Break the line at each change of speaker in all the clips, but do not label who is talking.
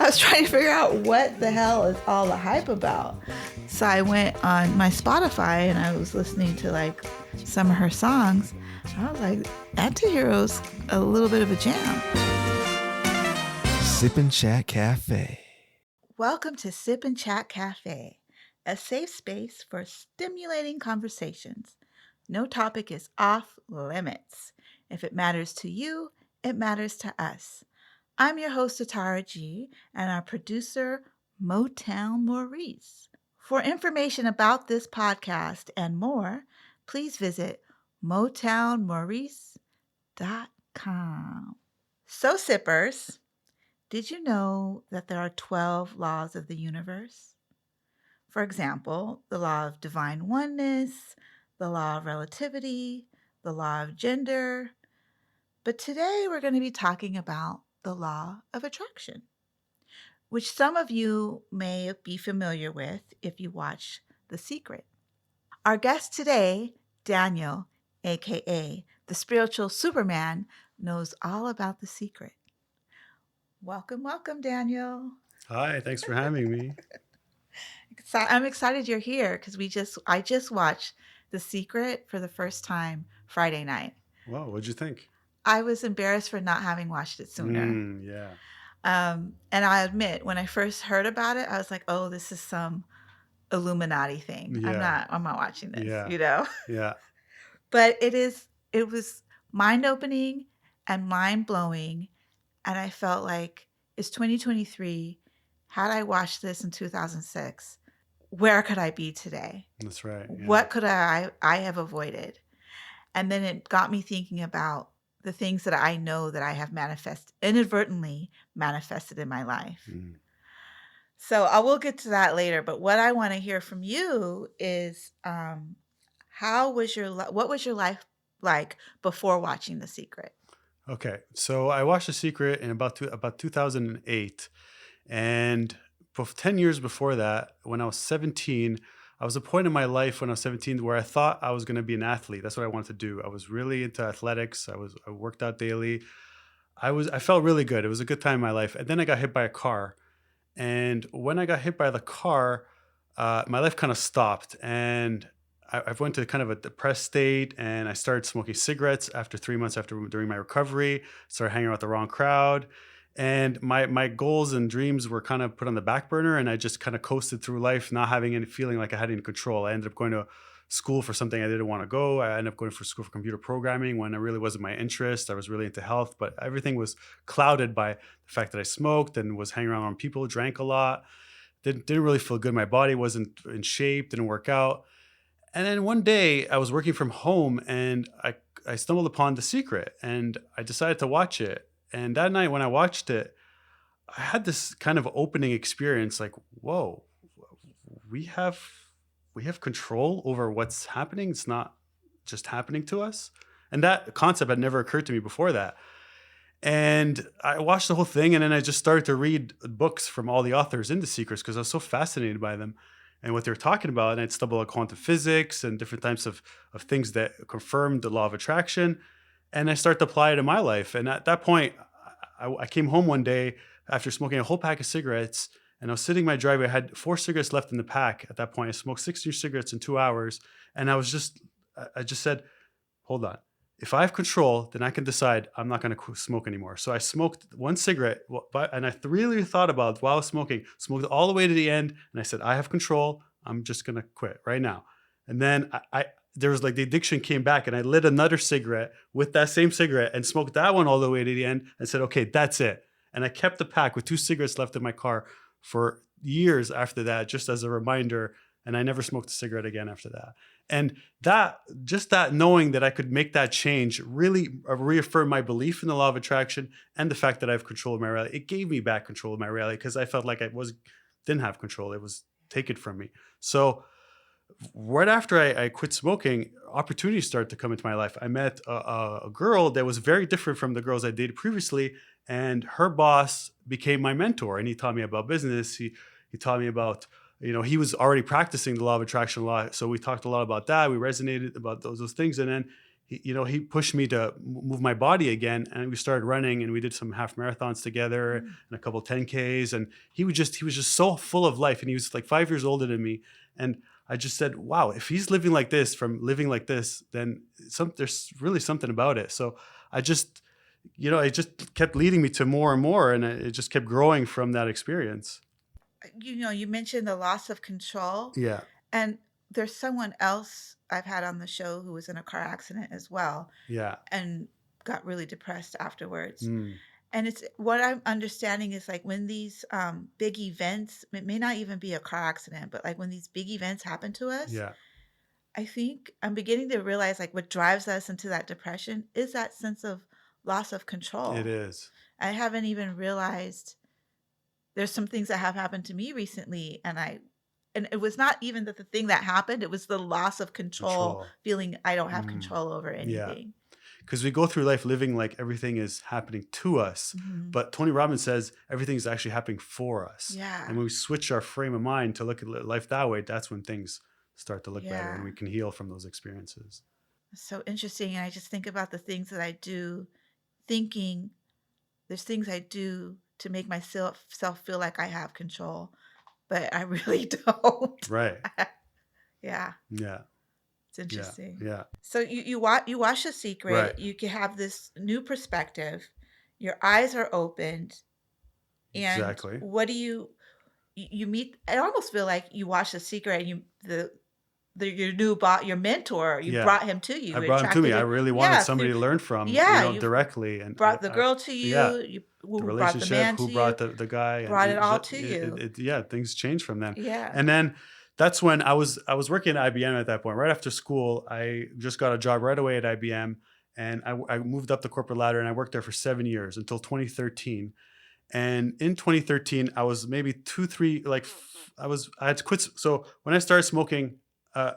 was trying to figure out what the hell is all the hype about. So I went on my Spotify and I was listening to like some of her songs. I was like, Antihero's a little bit of a jam.
Sip and Chat Cafe.
Welcome to Sip and Chat Cafe, a safe space for stimulating conversations. No topic is off limits. If it matters to you, it matters to us. I'm your host, Atara G, and our producer, Motown Maurice. For information about this podcast and more, please visit motownmaurice.com. So, sippers, did you know that there are 12 laws of the universe? For example, the law of divine oneness, the law of relativity, the law of gender. But today we're going to be talking about the law of attraction, which some of you may be familiar with if you watch The Secret. Our guest today, Daniel, aka the spiritual Superman, knows all about The Secret. Welcome, Daniel.
Hi, thanks for having me.
I'm excited you're here because I just watched The Secret for the first time Friday night.
Wow, what'd you think?
I was embarrassed for not having watched it sooner.
Yeah.
And I admit, when I first heard about it, I was like, "Oh, this is some Illuminati thing.
Yeah.
I'm not watching this."
Yeah.
You know.
Yeah.
But it was mind opening and mind blowing, and I felt like it's 2023. Had I watched this in 2006, where could I be today?
That's right. Yeah.
What could I have avoided? And then it got me thinking about the things that I know that I have inadvertently manifested in my life. So I will get to that later. But what I want to hear from you is what was your life like before watching The Secret?
Okay, so I watched The Secret in about 2008, and 10 years before that, when I was 17, I was at a point in my life when I was 17 where I thought I was going to be an athlete. That's what I wanted to do. I was really into athletics. I worked out daily. I felt really good. It was a good time in my life. And then I got hit by a car. And when I got hit by the car, my life kind of stopped. And I went to kind of a depressed state, and I started smoking cigarettes after 3 months during my recovery. Started hanging out with the wrong crowd. And my goals and dreams were kind of put on the back burner, and I just kind of coasted through life, not having any feeling like I had any control. I ended up going to school for something I didn't want to go. I ended up going for school for computer programming when it really wasn't my interest. I was really into health, but everything was clouded by the fact that I smoked and was hanging around people, drank a lot, didn't really feel good. My body wasn't in shape, didn't work out. And then one day I was working from home, and I stumbled upon The Secret, and I decided to watch it. And that night when I watched it, I had this kind of opening experience like, whoa, we have control over what's happening. It's not just happening to us. And that concept had never occurred to me before that. And I watched the whole thing, and then I just started to read books from all the authors in The Secrets because I was so fascinated by them and what they were talking about. And I'd stumble on quantum physics and different types of things that confirmed the law of attraction. And I started to apply it in my life. And at that point, I came home one day after smoking a whole pack of cigarettes, and I was sitting in my driveway. I had 4 cigarettes left in the pack at that point. I smoked 16 cigarettes in 2 hours. And I just said, hold on. If I have control, then I can decide I'm not going to smoke anymore. So I smoked 1 cigarette, and I really thought about it while I was smoking, smoked all the way to the end. And I said, I have control. I'm just going to quit right now. And then there was like the addiction came back, and I lit another cigarette with that same cigarette and smoked that one all the way to the end and said, okay, that's it. And I kept the pack with 2 cigarettes left in my car for years after that, just as a reminder. And I never smoked a cigarette again after that. And that knowing that I could make that change really reaffirmed my belief in the law of attraction and the fact that I have control of my reality. It gave me back control of my reality because I felt like didn't have control. It was taken from me. So right after I quit smoking, opportunities started to come into my life. I met a girl that was very different from the girls I dated previously, and her boss became my mentor. And he taught me about business. He taught me about, he was already practicing the law of attraction a lot. So we talked a lot about that. We resonated about those things. And then he pushed me to move my body again, and we started running, and we did some half marathons together and a couple 10Ks, and he was just so full of life, and he was like 5 years older than me, and I just said, wow, if he's living like this, from living like this, then there's really something about it. So I just, it just kept leading me to more and more, and it just kept growing from that experience.
You mentioned the loss of control,
Yeah.
and there's someone else I've had on the show who was in a car accident as well
Yeah.
and got really depressed afterwards.
Mm,
And it's what I'm understanding is like when these big events, it may not even be a car accident, but like when these big events happen to us,
yeah,
I think I'm beginning to realize like what drives us into that depression is that sense of loss of
it
control.
is
I haven't even realized there's some things that have happened to me recently, and it was not even that the thing that happened, it was the loss of control,
control.
feeling I don't have
Mm,
control over
yeah.
anything.
Because we go through life living like everything is happening to us.
Mhm.
But Tony Robbins says everything is actually happening for us. And
Yeah.
when we switch our frame of mind to look at life that way, that's when things start to look better and
Yeah.
we can heal from those experiences.
It's so interesting, and I just think about the things that I do, thinking there's things I do to make myself self feel like I have control, but I really don't.
Right.
Yeah,
Yeah.
it's
Yeah.
interesting.
Yeah.
So you watch The
Right.
Secret, you can have this new perspective, your eyes are opened, and
Exactly.
what do you meet? I almost feel like you watch The Secret and your new your mentor, you
Yeah.
brought him to
I
you,
brought him to me.
attracted
I
him.
really wanted
Yeah, through
somebody to learn from,
yeah, you
directly. And
brought the girl to
yeah,
you,
the
who brought the
relationship,
man
who
to you,
brought the guy, and
brought it all to you.
yeah, things changed from then.
Yeah.
And then that's when I was working at IBM at that point. Right after school, I just got a job right away at IBM, and I moved up the corporate ladder, and I worked there for 7 years until 2013. And in 2013, I was maybe two, three, like I had to quit. So when I started smoking,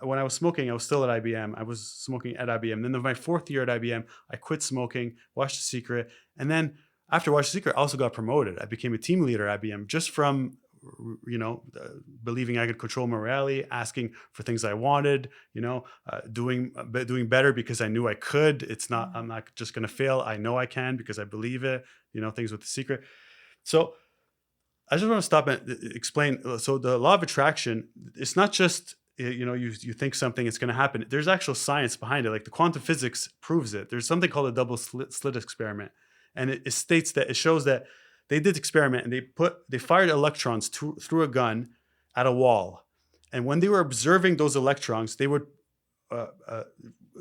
when I was smoking, I was still at IBM. I was smoking at IBM. Then in my 4th year at IBM, I quit smoking, watched The Secret. And then after Watch The Secret, I also got promoted. I became a team leader at IBM just from, believing I could control my reality, asking for things I wanted, doing better because I knew I could. I'm
Mm.
not just going to fail. I know I can because I believe it, things with The Secret. So I just want to stop and explain. So the law of attraction, it's not just you think something it's going to happen. There's actual science behind it. Like the quantum physics proves it. There's something called a double slit experiment, and it states that it shows that they did experiment and they fired electrons through a gun at a wall, and when they were observing those electrons, they would uh, uh,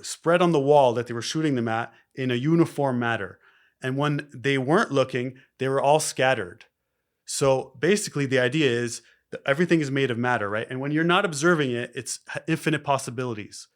spread on the wall that they were shooting them at in a uniform manner. And when they weren't looking, they were all scattered. So basically, the idea is that everything is made of matter, right? And when you're not observing it, it's infinite possibilities.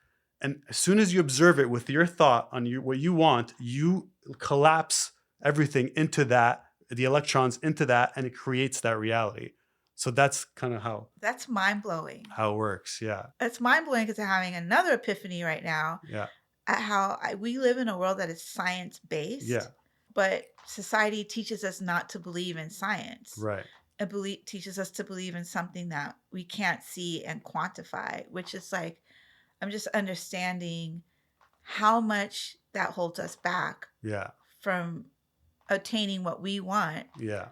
And as soon as you observe it with your thought on what you want, you collapse everything into that, the electrons into that, and it creates that reality. So that's kind of
That's mind blowing.
how it works. Yeah.
It's mind blowing because I'm having another epiphany right now
Yeah.
at how we live in a world that is science
Yeah.
based, but society teaches us not to believe in science.
Right.
It teaches us to believe in something that we can't see and quantify, which is like, I'm just understanding how much that holds us back
Yeah.
from attaining what we want,
Yeah.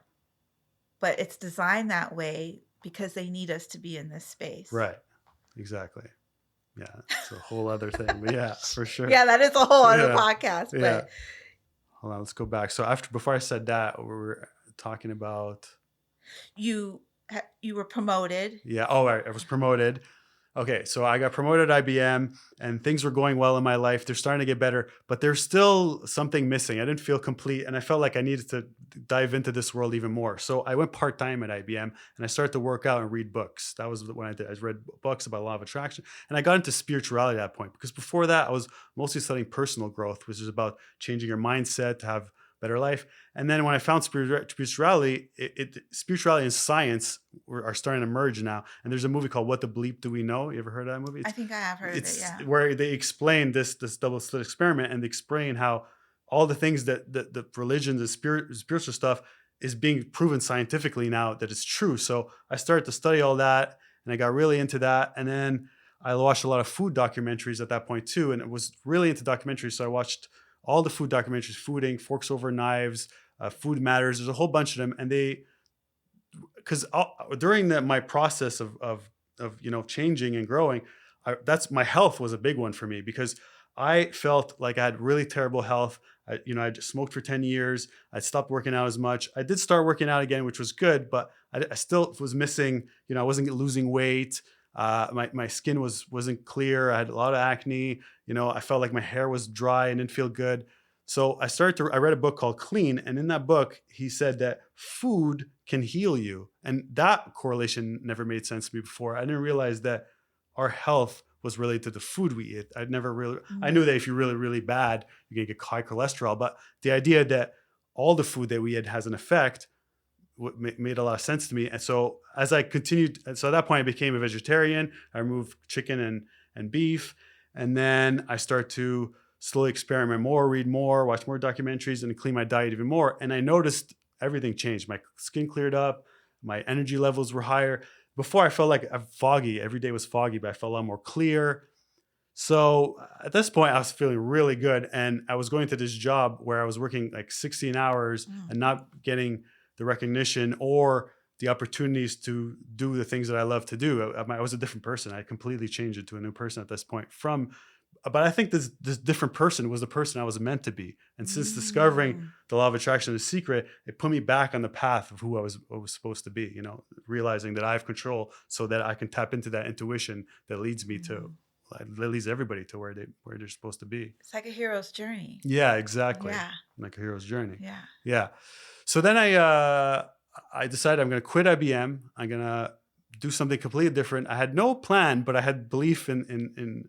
but it's designed that way because they need us to be in this space.
Right. Exactly. Yeah. It's a whole other thing. But yeah, for sure.
Yeah, that is a whole other
Yeah.
podcast.
Yeah.
But
Hold on, let's go back. So before I said that, we were talking about.
you you were promoted.
Yeah. Oh, I was promoted. Okay, so I got promoted at IBM, and things were going well in my life. They're starting to get better, but there's still something missing. I didn't feel complete, and I felt like I needed to dive into this world even more. So I went part-time at IBM, and I started to work out and read books. That was when I did. I read books about law of attraction, and I got into spirituality at that point, because before that, I was mostly studying personal growth, which is about changing your mindset to have better life. And then when I found spirituality, spirituality and science are starting to merge now. And there's a movie called What the Bleep Do We Know? You ever heard of that movie?
I think I have heard of it. Yeah.
Where they explain this double slit experiment, and they explain how all the things that the religion, the spiritual stuff is being proven scientifically now that it's true. So I started to study all that, and I got really into that. And then I watched a lot of food documentaries at that point too, and it was really into documentaries. So I watched all the food documentaries, Food Inc., Forks Over Knives, Food Matters. There's a whole bunch of them, and they because during my process of changing and growing, that's my health was a big one for me because I felt like I had really terrible health. I just smoked for 10 years. I stopped working out as much. I did start working out again, which was good, but I still was missing. I wasn't losing weight. My skin wasn't clear. I had a lot of acne. I felt like my hair was dry and didn't feel good. So I read a book called Clean, and in that book, he said that food can heal you. And that correlation never made sense to me before. I didn't realize that our health was related to the food we eat. I knew that if you're really, really bad, you're gonna get high cholesterol. But the idea that all the food that we eat has an effect made a lot of sense to me. And so as I continued, so at that point I became a vegetarian. I removed chicken and beef. And then I start to slowly experiment more, read more, watch more documentaries, and clean my diet even more. And I noticed everything changed. My skin cleared up, my energy levels were higher. Before I felt like foggy. Every day was foggy, but I felt a lot more clear. So at this point, I was feeling really good. And I was going to this job where I was working like 16 hours and not getting the recognition or the opportunities to do the things that I love to do. I was a different person. I completely changed into a new person at this point but I think this different person was the person I was meant to be. And since discovering the law of attraction, The Secret, it put me back on the path of who I was supposed to be, realizing that I have control so that I can tap into that intuition that leads me to, that leads everybody to where they're supposed to be.
It's like a hero's journey.
Yeah, exactly.
Yeah.
Like a hero's journey.
Yeah.
Yeah. So then I decided I'm going to quit IBM. I'm going to do something completely different. I had no plan, but I had belief in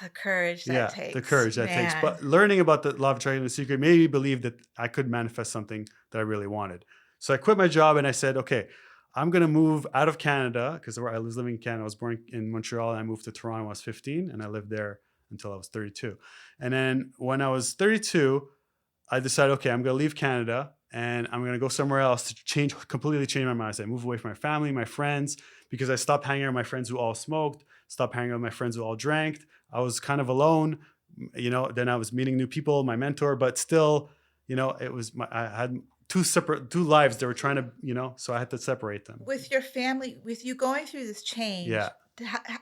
the courage that takes.
The courage that takes. But learning about the law of attraction, The Secret, made me believe that I could manifest something that I really wanted. So I quit my job and I said, okay, I'm going to move out of Canada because I was living in Canada. I was born in Montreal and I moved to Toronto when I was 15 and I lived there until I was 32. And then when I was 32, I decided, okay, I'm going to leave Canada and I'm going to go somewhere else to completely change my mindset. Move away from my family, my friends, because I stopped hanging out with my friends who all smoked, stopped hanging out with my friends who all drank. I was kind of alone, then I was meeting new people, my mentor, but still, I had two lives that were trying to, so I had to separate them.
With your family, with you going through this change,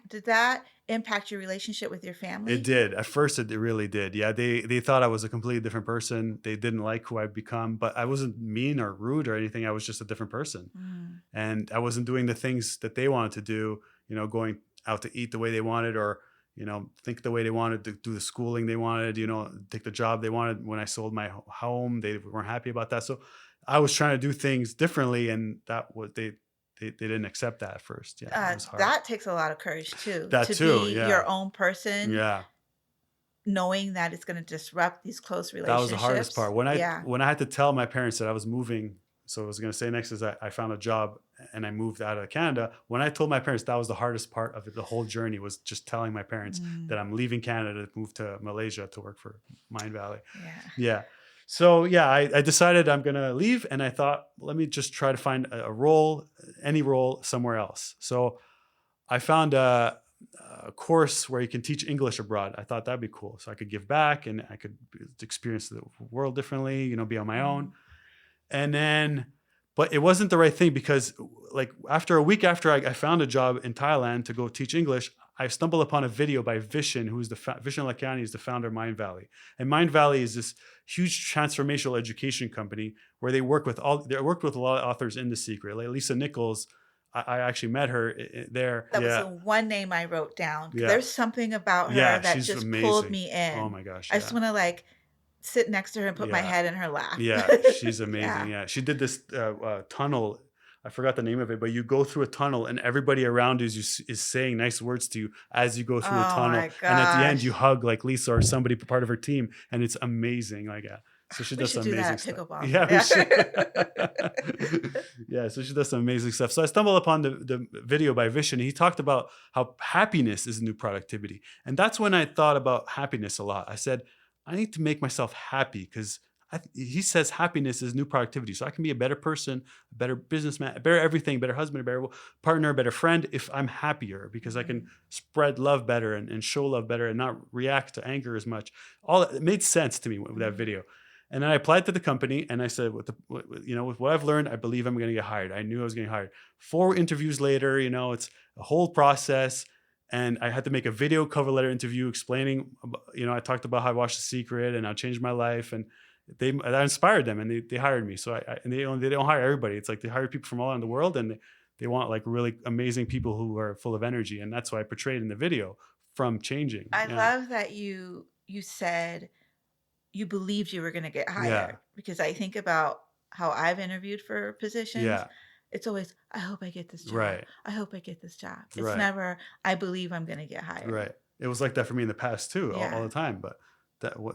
did that impact your relationship with your family?
It did. At first, it really did. Yeah, they thought I was a completely different person. They didn't like who I'd become, but I wasn't mean or rude or anything. I was just a different person. And I wasn't doing the things that they wanted to do, going out to eat the way they wanted or, think the way they wanted to do the schooling they wanted, take the job they wanted. When I sold my home, they weren't happy about that. So I was trying to do things differently, and that was they didn't accept that at first. Yeah, it was hard.
That takes a lot of courage too.
That
to
too,
be
yeah.
your own person.
Yeah.
Knowing that it's going to disrupt these close relationships.
That was the hardest part. When I had to tell my parents that I was moving, so I was going to say next is I found a job and I moved out of Canada. When I told my parents, that was the hardest part of it. The whole journey was just telling my parents that I'm leaving Canada to move to Malaysia to work for Mind Valley. Yeah. So I decided I'm going to leave, and I thought, let me just try to find a role, any role somewhere else. So I found a course where you can teach English abroad. I thought that'd be cool. So I could give back and I could experience the world differently, be on my own. And then, but it wasn't the right thing because like after a week after I found a job in Thailand to go teach English, I stumbled upon a video by Vishen, who's Vishen Lakhani is the founder of Mind Valley. And Mind Valley is this huge transformational education company where they worked with a lot of authors in The Secret. Like Lisa Nichols, I actually met her there.
That was the one name I wrote down. There's something about her that just
amazing.
Pulled me in.
Oh my gosh.
I just want to sit next to her and put my head in her lap.
Yeah, she's amazing. Yeah. She did this tunnel. I forgot the name of it, but you go through a tunnel and everybody around you is saying nice words to you as you go through the tunnel. And at the end you hug like Lisa or somebody part of her team, and it's amazing. So she does some amazing stuff. Yeah, we should. Yeah, so she does some amazing stuff. So I stumbled upon the video by Vishen. He talked about how happiness is new productivity. And that's when I thought about happiness a lot. I said, I need to make myself happy because he says happiness is new productivity. So I can be a better person, a better businessman, a better everything, better husband, a better partner, a better friend if I'm happier, because I can
Mhm.
spread love better and show love better and not react to anger as much. All it made sense to me with that
Mhm.
video. And then I applied to the company and I said, with what I've learned, I believe I'm going to get hired. I knew I was getting hired. 4 interviews later, it's a whole process. And I had to make a video cover letter interview explaining, I talked about how I watched The Secret and I changed my life. And that inspired them, and they hired me. So and they don't hire everybody. It's like they hire people from all around the world, and they want like really amazing people who are full of energy. And that's what I portrayed in the video from changing.
I
Yeah.
love that you said you believed you were gonna get hired,
Yeah.
because I think about how I've interviewed for positions.
Yeah.
It's always, "I hope I get this job.
Right.
I hope I get this job." It's
Right.
never, "I believe I'm gonna get hired."
Right. It was like that for me in the past too, all
Yeah.
the time. But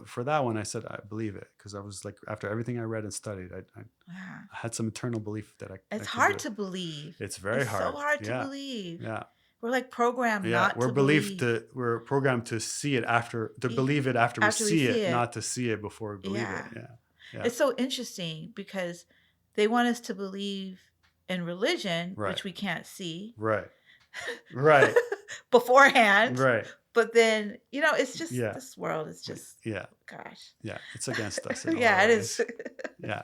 for that one, I said I believe it, because I was like, after everything I read and studied, I
Yeah.
had some internal belief that I
It's
could do
hard
it.
to believe.
It's very
It's so
hard.
hard to
Yeah.
believe.
Yeah.
We're, like, programmed
Yeah,
not to believe
we're programmed to see it to
e
believe it after we
after we
see
see
it,
it.
not to see it before we believe it.
Yeah.
Yeah. Yeah.
It's so interesting because they want us to believe in religion,
Right.
which we can't see
Right. Right.
beforehand.
Right.
But then, it's just
Yeah.
this world is just,
Yeah.
gosh.
Yeah. It's against us in a lot
Yeah,
of
it is.
ways. Yeah.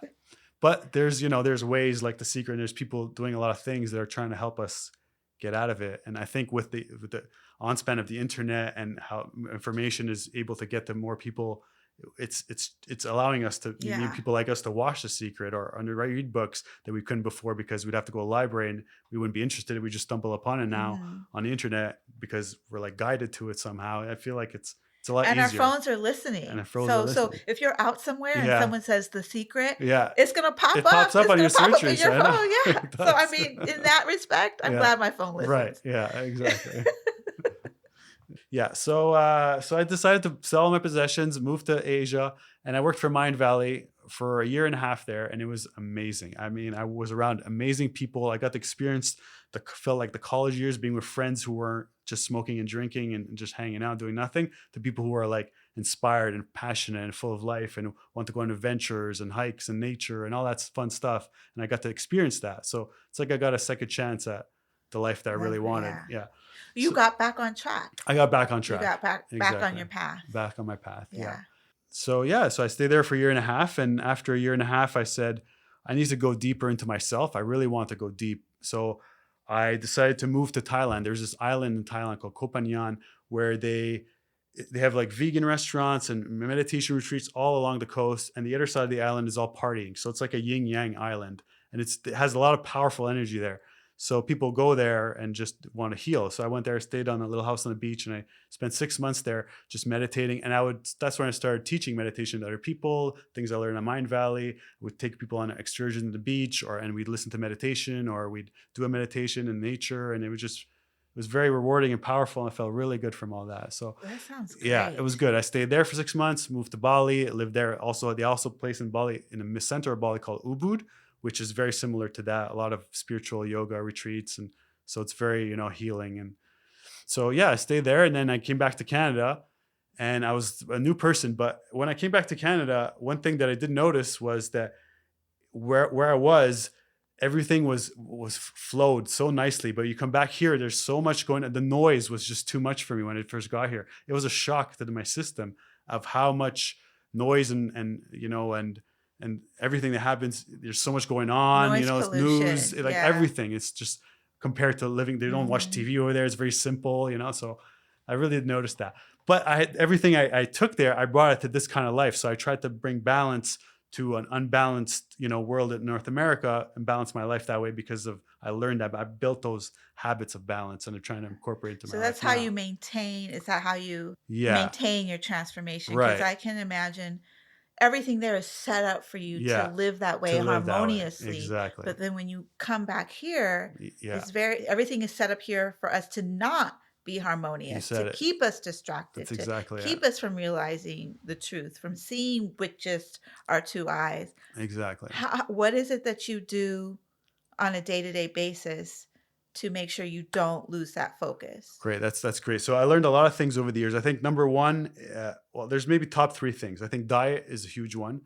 But there's ways like The Secret, and there's people doing a lot of things that are trying to help us get out of it. And I think with the onspan of the internet and how information is able to get to more people, it's allowing us to need
Yeah.
people like us to watch The Secret or read books that we couldn't before, because we'd have to go to a library and we wouldn't be interested. We just stumble upon it now
Mhm.
on the internet because we're like guided to it somehow. I feel like it's a lot
And our
easier,
phones are
and
listening.
it froze are
So
listening.
if you're out somewhere and
Yeah.
someone says The Secret,
Yeah.
it's gonna pop
It pops
up.
up
It's
on your
gonna pop
search
up in your
history. I know.
phone, yeah.
It
So, I
does.
mean, in that respect, I'm
Yeah.
glad my phone
Right.
listens.
Yeah. Exactly. Yeah. So I decided to sell all my possessions, move to Asia, and I worked for Mind Valley for a year and a half there, and it was amazing. I mean, I was around amazing people. I got to experience felt like the college years, being with friends who weren't just smoking and drinking and just hanging out doing nothing, to people who are like inspired and passionate and full of life and want to go on adventures and hikes and nature and all that fun stuff. And I got to experience that. So it's like I got a second chance at the life that I really wanted.
Yeah.
Yeah.
You
So
got back on track.
I got back on
You got
track.
back on
Exactly.
your path.
Back on my path. Yeah.
Yeah.
So yeah, so I stayed there for a year and a half. And after a year and a half, I said, I need to go deeper into myself. I really want to go deep. So I decided to move to Thailand. There's this island in Thailand called Koh Phangan where they have like vegan restaurants and meditation retreats all along the coast. And the other side of the island is all partying. So it's like a yin yang island. And it has a lot of powerful energy there. So people go there and just want to heal. So I went there, stayed on a little house on the beach, and I spent 6 months there just meditating. And that's when I started teaching meditation to other people, things I learned in Mind Valley. Would take people on excursions to the beach, and we'd listen to meditation, or we'd do a meditation in nature. And it was very rewarding and powerful. And I felt really good from all that. So
That sounds
yeah, it was
great.
good. I stayed there for 6 months, moved to Bali, lived there. Also, they also place in Bali, in the center of Bali, called Ubud, which is very similar to that. A lot of spiritual yoga retreats, and so it's very healing. And so yeah, I stayed there, and then I came back to Canada, and I was a new person. But when I came back to Canada, one thing that I did notice was that where I was, everything was flowed so nicely. But you come back here, there's so much going on. The noise was just too much for me when I first got here. It was a shock to my system of how much noise and everything that happens. There's so much going on.
Noise
It's news,
pollution.
like
Yeah.
everything. It's just compared to living. They don't watch
Mhm.
TV over there. It's very simple. So I really did notice that. But everything I took there, I brought it to this kind of life. So I tried to bring balance to an unbalanced, world in North America, and balance my life that way, because I learned that. I built those habits of balance, and I'm trying to incorporate into
So
my
that's
life
how you
now.
maintain is that how you
Yeah.
maintain your transformation? Because
Right.
I can imagine everything there is set up for you to
Yeah.
live that way
To live that way.
harmoniously.
Exactly.
But then when you come back here,
Yeah.
everything is set up here for us to not be
You
harmonious, to
said it.
keep us
That's
distracted, to
exactly it.
keep us from realizing the truth, from seeing with just our two eyes.
Exactly.
What is it that you do on a day-to-day basis to make sure you don't lose that focus?
Great. That's great. So I learned a lot of things over the years. I think number one, well, there's maybe top three things. I think diet is a huge one.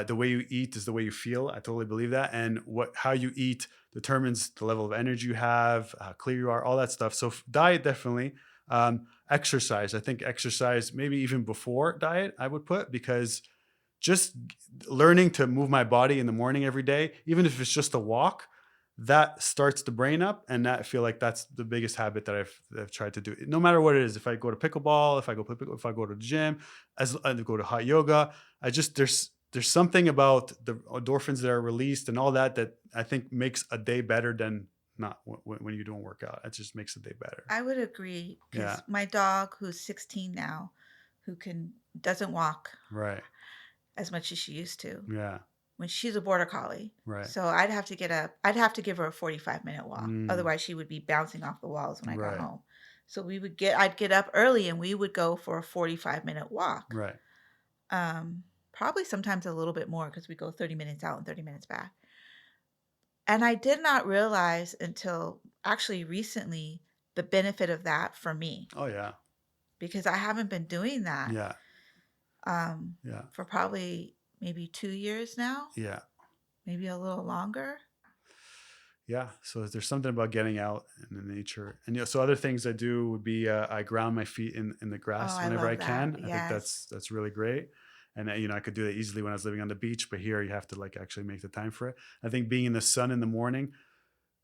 The way you eat is the way you feel. I totally believe that. And how you eat determines the level of energy you have, how clear you are, all that stuff. So diet, definitely. Exercise. I think exercise, maybe even before diet, I would put, because just learning to move my body in the morning every day, even if it's just a walk, that starts the brain up. And I feel like that's the biggest habit that I've tried to do. No matter what it is, if I go to pickleball, if I go to the gym, as I go to hot yoga, there's something about the endorphins that are released and all that I think makes a day better than not when you don't work out. It just makes the day better.
I would agree
Yeah.
because my dog, who's 16 now, who doesn't walk
Right.
as much as she used to
Yeah.
when she's a border collie.
Right.
So I'd have to get up. I'd have to give her a 45-minute walk.
Mm.
Otherwise, she would be bouncing off the walls when I got
Right.
home. So I'd get up early and we would go for a 45-minute walk.
Right.
Probably sometimes a little bit more because we go 30 minutes out and 30 minutes back. And I did not realize until actually recently the benefit of that for me,
Oh yeah.
because I haven't been doing that
Yeah. Yeah.
for probably maybe 2 years now,
Yeah.
maybe a little longer.
Yeah. So there's something about getting out in the nature. And so other things I do would be I ground my feet in the grass
Oh, I
whenever
love
I
that.
can. I think
Yes.
that's really great. And I could do that easily when I was living on the beach, but here you have to like actually make the time for it. I think being in the sun in the morning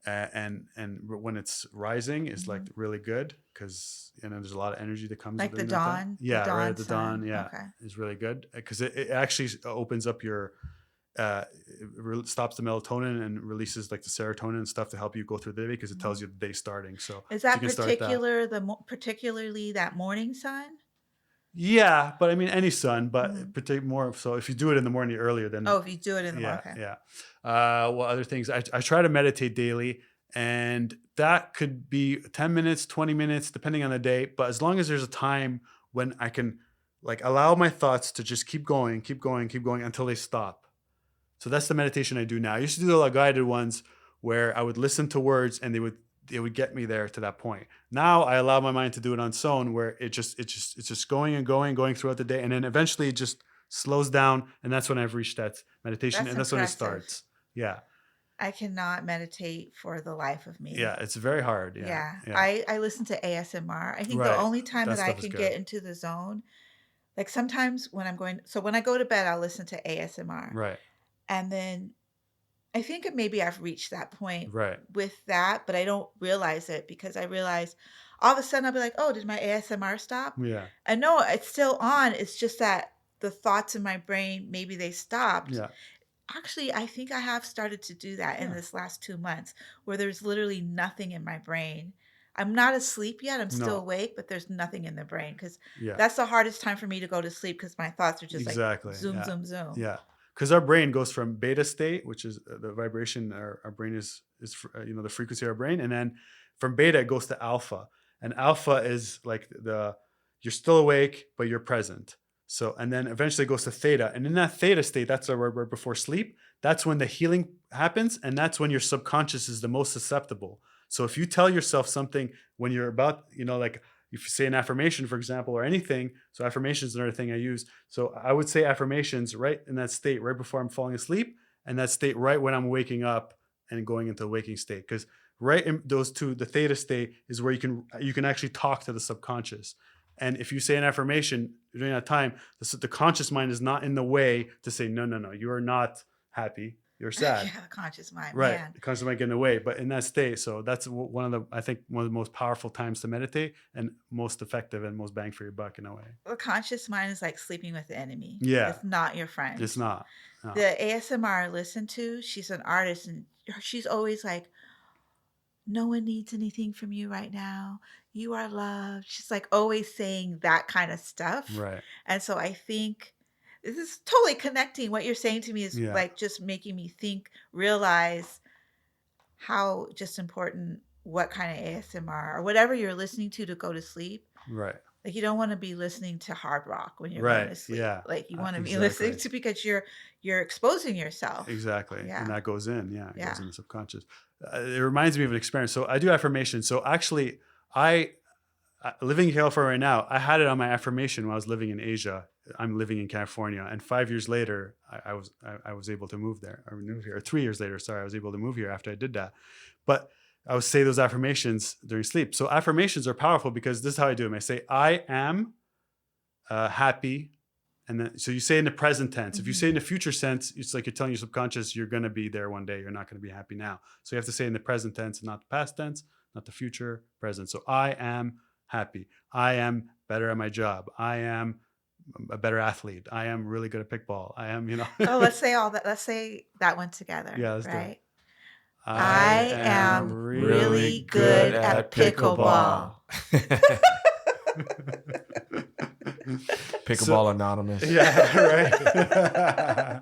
and when it's rising is like
Mhm.
really good, because there's a lot of energy that comes
Like the
within that time.
dawn,
Yeah, right at the dawn.
sun.
Yeah,
Okay.
is really good because it actually opens up your stops the melatonin and releases like the serotonin and stuff to help you go through the day, because it tells
Mhm.
you the day starting. So
Is
if you
that
can start that.
particularly that morning sun?
Yeah, but I mean any sun, but
Mhm.
more so if you do it in the morning earlier, then
Oh, if you do it in the morning.
yeah,
Okay.
yeah. What other things? I try to meditate daily, and that could be 10 minutes, 20 minutes, depending on the day. But as long as there's a time when I can like allow my thoughts to just keep going, keep going, keep going until they stop. So that's the meditation I do now. I used to do a lot of guided ones where I would listen to words and they would get me there to that point. Now I allow my mind to do it on its own, where it's just going and going throughout the day, and then eventually it just slows down, and that's when I've reached that meditation,
That's
and that's when it
impressive.
starts. Yeah,
I cannot meditate for the life of me.
yeah, it's very hard. Yeah,
Yeah.
yeah,
I listen to ASMR. I think the
right.
only time
That
that I
stuff is
can
good.
get into the zone, like sometimes when I go to bed, I'll listen to ASMR.
Right,
And then I think maybe I've reached that point
right.
with that, but I don't realize it because I realize all of a sudden I'll be like, oh, did my ASMR stop?
Yeah,
And no, it's still on. It's just that the thoughts in my brain, maybe they stopped.
yeah,
Actually, I think I have started to do that in
yeah.
this last 2 months where there's literally nothing in my brain. I'm not asleep yet. I'm still
No,
awake, but there's nothing in the brain because
yeah.
that's the hardest time for me to go to sleep because my thoughts are just like
Exactly.
zoom,
Yeah.
zoom, zoom.
Yeah. Because our brain goes from beta state, which is the vibration our brain the frequency of our brain, and then from beta it goes to alpha, and alpha is like you're still awake but you're present. So and then eventually it goes to theta, and in that theta state, that's where we're before sleep. That's when the healing happens, and that's when your subconscious is the most susceptible. So if you tell yourself something when you're about, like if you say an affirmation, for example, or anything. So affirmations is another thing I use. So I would say affirmations right in that state, right before I'm falling asleep, and that state right when I'm waking up and going into a waking state. Because right in those two, the theta state is where you can actually talk to the subconscious. And if you say an affirmation during that time, the conscious mind is not in the way to say, no, no, no, you are not happy, you're sad.
Yeah, the conscious mind,
Right.
man.
The conscious might get in the way, but in that state, so that's I think one of the most powerful times to meditate, and most effective and most bang for your buck in a way.
The conscious mind is like sleeping with the enemy.
Yeah,
It's not your friend.
it's not. No.
The ASMR I listen to, she's an artist and she's always like, no one needs anything from you right now. You are loved. She's like always saying that kind of stuff.
Right.
And so I think this is totally connecting. What you're saying to me is
Yeah.
like just making me realize how just important what kind of ASMR or whatever you're listening to go to sleep.
Right.
Like you don't want to be listening to hard rock when you're going
Right.
to sleep.
Yeah.
Like you want to be listening
Exactly.
to because you're exposing yourself.
Exactly.
Yeah.
And that goes in. Yeah. It
Yeah.
goes in the subconscious. It reminds me of an experience. So I do affirmations. So actually, living in California right now, I had it on my affirmation when I was living in Asia. I'm living in California, and 5 years later, I was able to move there, or move here. 3 years later, sorry, I was able to move here after I did that. But I would say those affirmations during sleep. So affirmations are powerful because this is how I do them. I say, I am happy. And then, so you say in the present tense. If you say in the future sense, it's like you're telling your subconscious you're going to be there one day. You're not going to be happy now. So you have to say in the present tense and not the past tense, not the future, present. So I am happy. I am better at my job. I am a better athlete. I am really good at pickball. I am,
Oh, let's say all that. Let's say that one together,
yeah, let's do it.
right?
I
I
am
am
really
really
good
good
at
at
pickleball.
pickleball.
Pickleball Anonymous.
Yeah, right.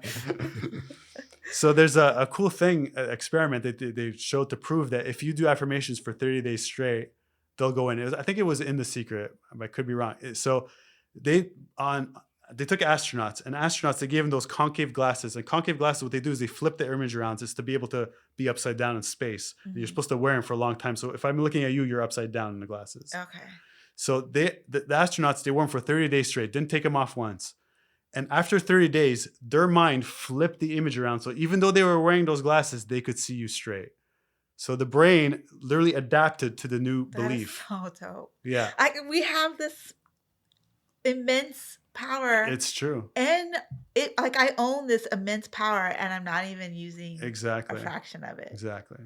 So there's a cool thing, experiment that they showed to prove that if you do affirmations for 30 days straight, they'll go in. I think it was in The Secret. I could be wrong. So they took astronauts, and astronauts, they gave them those concave glasses. And concave glasses, what they do is they flip the image around just to be able to be upside down in space. And you're supposed to wear them for a long time. So if I'm looking at you, you're upside down in the glasses.
Okay.
So the astronauts, they wore them for 30 days straight, didn't take them off once. And after 30 days, their mind flipped the image around. So even though they were wearing those glasses, they could see you straight. So the brain literally adapted to the new belief.
That's so dope.
Yeah.
We have this immense power.
It's true.
And I own this immense power, and I'm not even using
Exactly
a fraction of it.
Exactly.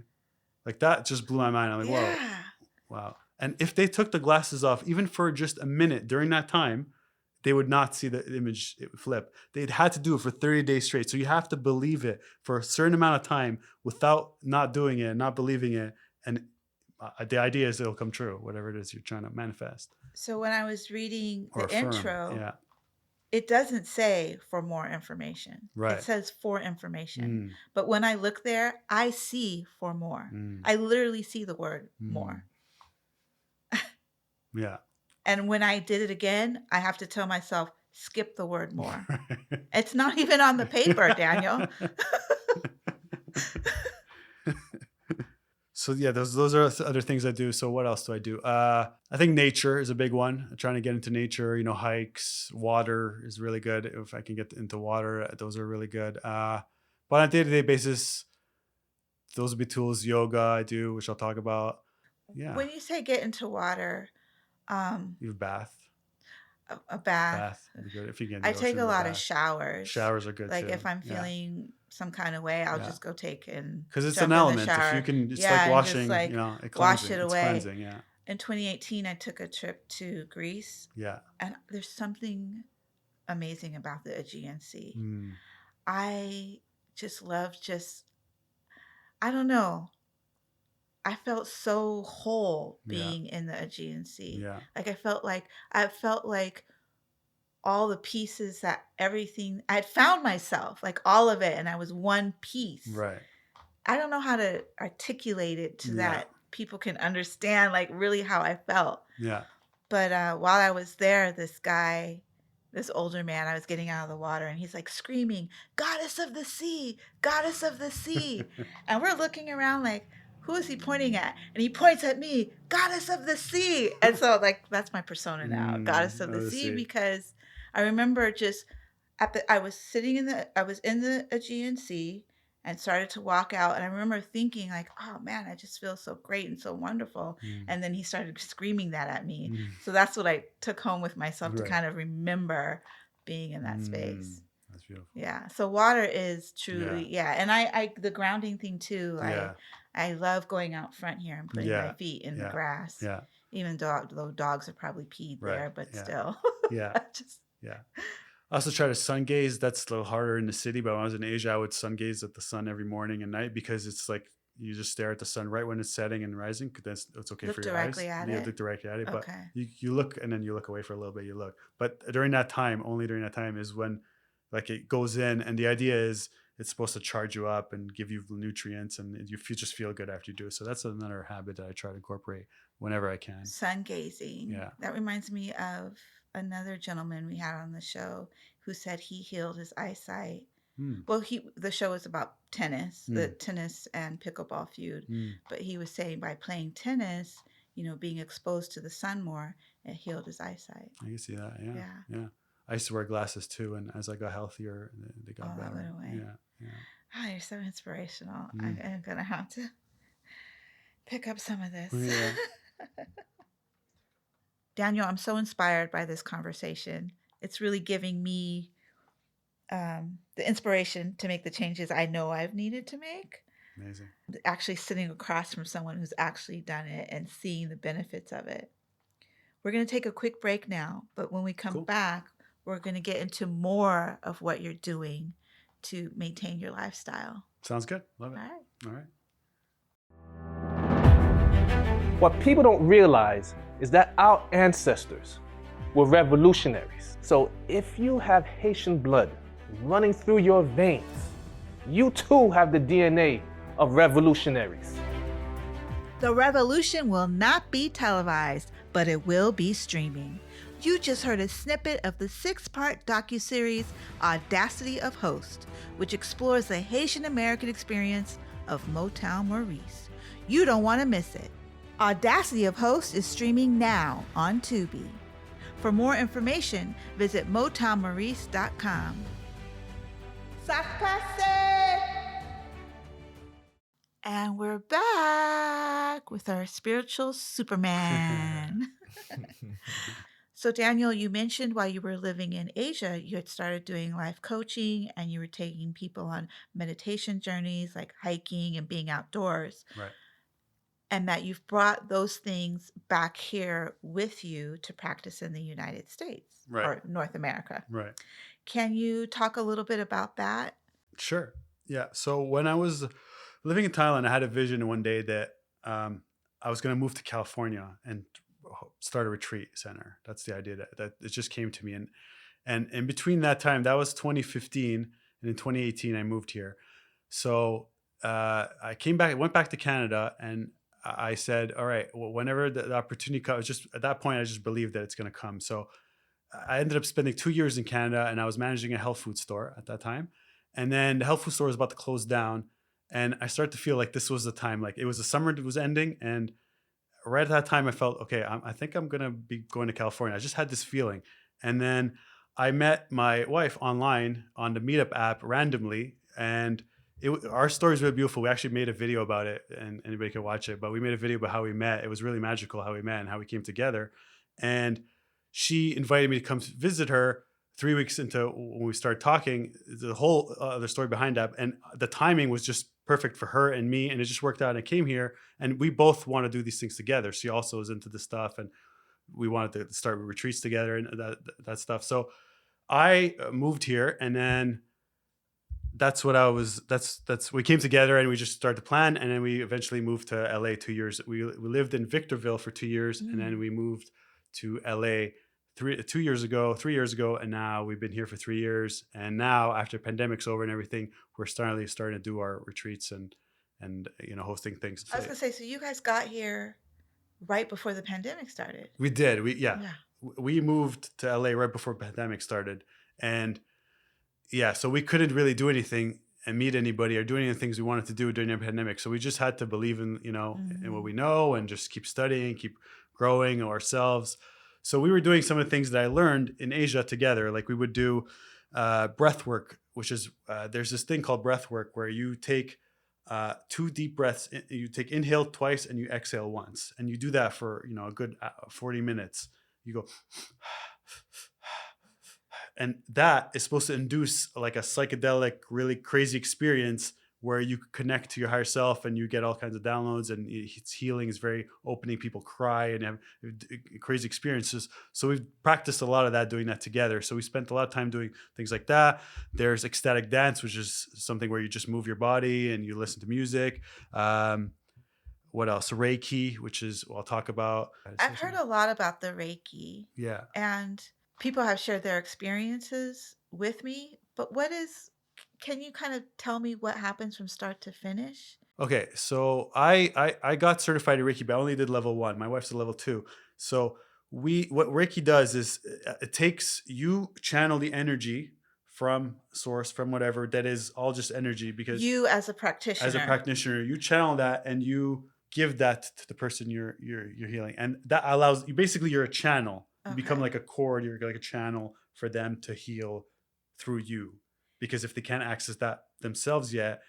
Like that just blew my mind. I'm like,
Yeah.
whoa, wow. And if they took the glasses off, even for just a minute during that time, they would not see the image flip. They'd had to do it for 30 days straight. So you have to believe it for a certain amount of time without not doing it, not believing it. And the idea is it'll come true, whatever it is you're trying to manifest.
So when I was reading
Or
the
affirm.
intro,
Yeah.
it doesn't say for more information.
Right.
It says for information. But when I look there, I see for more. I literally see the word more.
Yeah.
And when I did it again, I have to tell myself, skip the word more. It's not even on the paper, Daniel.
So yeah, those are other things I do. So what else do I do? I think nature is a big one. I'm trying to get into nature, hikes, water is really good. If I can get into water, those are really good. But on a day-to-day basis, those would be tools. Yoga I do, which I'll talk about. Yeah.
When you say get into water,
you have a bath.
A bath.
Bath would be good if you get.
I take a lot of showers.
Showers are good
like
too.
If I'm feeling some kind of way, I'll just go take and
because it's
jump
an
in the
element. If
shower.
you can, it's like washing.
Wash it away.
It's cleansing. Yeah.
In 2018, I took a trip to Greece.
Yeah.
And there's something amazing about the Aegean Sea. I just love I don't know. I felt so whole being in the Aegean Sea.
Yeah.
Like I felt like all the pieces I had found myself, like all of it, and I was one piece.
Right.
I don't know how to articulate it to that people can understand like really how I felt.
Yeah.
But while I was there, this older man, I was getting out of the water, and he's like screaming, "Goddess of the sea, goddess of the sea." And we're looking around like, who is he pointing at? And he points at me, goddess of the sea. And so like, that's my persona now, goddess of the sea, because I remember just I was in the Aegean Sea and started to walk out. And I remember thinking like, oh man, I just feel so great and so wonderful. And then he started screaming that at me. So that's what I took home with myself to kind of remember being in that space.
That's beautiful.
Yeah. So water is truly, and I the grounding thing too. I love going out front here and putting my feet in the grass.
Yeah.
Even though dogs have probably peed there, but still.
Yeah. I also try to sun gaze. That's a little harder in the city, but when I was in Asia, I would sun gaze at the sun every morning and night because it's like you just stare at the sun right when it's setting and rising. Because it's okay for your eyes. Look directly at it. But you look and then you look away for a little bit. You look, but only during that time is when like it goes in, and the idea is it's supposed to charge you up and give you nutrients, and you just feel good after you do it. So that's another habit that I try to incorporate whenever I can.
Sun gazing. Yeah. That reminds me of another gentleman we had on the show who said he healed his eyesight. Well, the show was about tennis, the tennis and pickleball feud. But he was saying by playing tennis, being exposed to the sun more, it healed his eyesight.
I can see that. Yeah. I used to wear glasses too, and as I got healthier, they
Oh,
got
that went
better.
away.
Yeah, yeah.
Oh, you're so inspirational.
Mm.
I'm gonna have to pick up some of this.
Yeah.
Daniel, I'm so inspired by this conversation. It's really giving me the inspiration to make the changes I know I've needed to make.
Amazing.
Actually, sitting across from someone who's actually done it and seeing the benefits of it. We're going to take a quick break now, but when we come
Cool.
back, we're going to get into more of what you're doing to maintain your lifestyle.
Sounds good. Love it.
All right.
All right.
What people don't realize is that our ancestors were revolutionaries. So if you have Haitian blood running through your veins, you too have the DNA of revolutionaries.
The revolution will not be televised, but it will be streaming. You just heard a snippet of the 6-part docuseries Audacity of Host, which explores the Haitian American experience of Motown Maurice. You don't want to miss it. Audacity of Host is streaming now on Tubi. For more information, visit motownmaurice.com. Ça passe! And we're back with our spiritual Superman. So, Daniel, you mentioned while you were living in Asia, you had started doing life coaching and you were taking people on meditation journeys like hiking and being outdoors.
Right.
And that you've brought those things back here with you to practice in the United States
Right.
or North America.
Right.
Can you talk a little bit about that?
Sure. Yeah. So when I was living in Thailand, I had a vision one day that I was going to move to California and start a retreat center. That's the idea that it just came to me. And in between that time, that was 2015, and in 2018, I moved here. So I came back, went back to Canada, and I said, all right, well, whenever the opportunity comes, just at that point, I just believed that it's going to come. So I ended up spending 2 years in Canada, and I was managing a health food store at that time. And then the health food store was about to close down. And I started to feel like this was the time, like it was the summer that was ending. And right at that time, I felt, okay, I think I'm going to be going to California. I just had this feeling. And then I met my wife online on the Meetup app randomly. And our story is really beautiful. We actually made a video about it, and anybody can watch it. But we made a video about how we met. It was really magical how we met and how we came together. And she invited me to come visit her 3 weeks into when we started talking. The whole other story behind that, and the timing was just perfect for her and me, and it just worked out. And I came here, and we both want to do these things together. She also was into this stuff, and we wanted to start retreats together and that stuff. So I moved here, and then that's what I was. That's we came together, and we just started to plan, and then we eventually moved to LA 2 years. We lived in Victorville for 2 years, and then we moved to LA 3 years ago, and now we've been here for 3 years. And now, after pandemic's over and everything, we're starting to do our retreats and hosting things.
I was going to say, so you guys got here right before the pandemic started.
We did. We moved to LA right before pandemic started, and so we couldn't really do anything and meet anybody or do any of the things we wanted to do during the pandemic. So we just had to believe in in what we know and just keep studying, keep growing ourselves. So we were doing some of the things that I learned in Asia together. Like we would do breath work, which is there's this thing called breath work where you take 2 deep breaths. You take inhale twice and you exhale once, and you do that for a good 40 minutes. You go, and that is supposed to induce like a psychedelic, really crazy experience where you connect to your higher self and you get all kinds of downloads, and it's healing. Is very opening. People cry and have crazy experiences. So we've practiced a lot of that, doing that together. So we spent a lot of time doing things like that. There's ecstatic dance, which is something where you just move your body and you listen to music. What else? Reiki, which is I'll talk about.
I've heard a lot about the Reiki.
Yeah.
And people have shared their experiences with me. But can you kind of tell me what happens from start to finish?
Okay, so I got certified in Reiki, but I only did level 1. My wife's a level 2. So what Reiki does is it takes you channel the energy from source, from whatever that is, all just energy, because
You as a practitioner,
you channel that and you give that to the person you're healing, and that allows you, basically you're a channel. You become
Okay.
like a cord, you're like a channel for them to heal through you. Because if they can't access that themselves yet,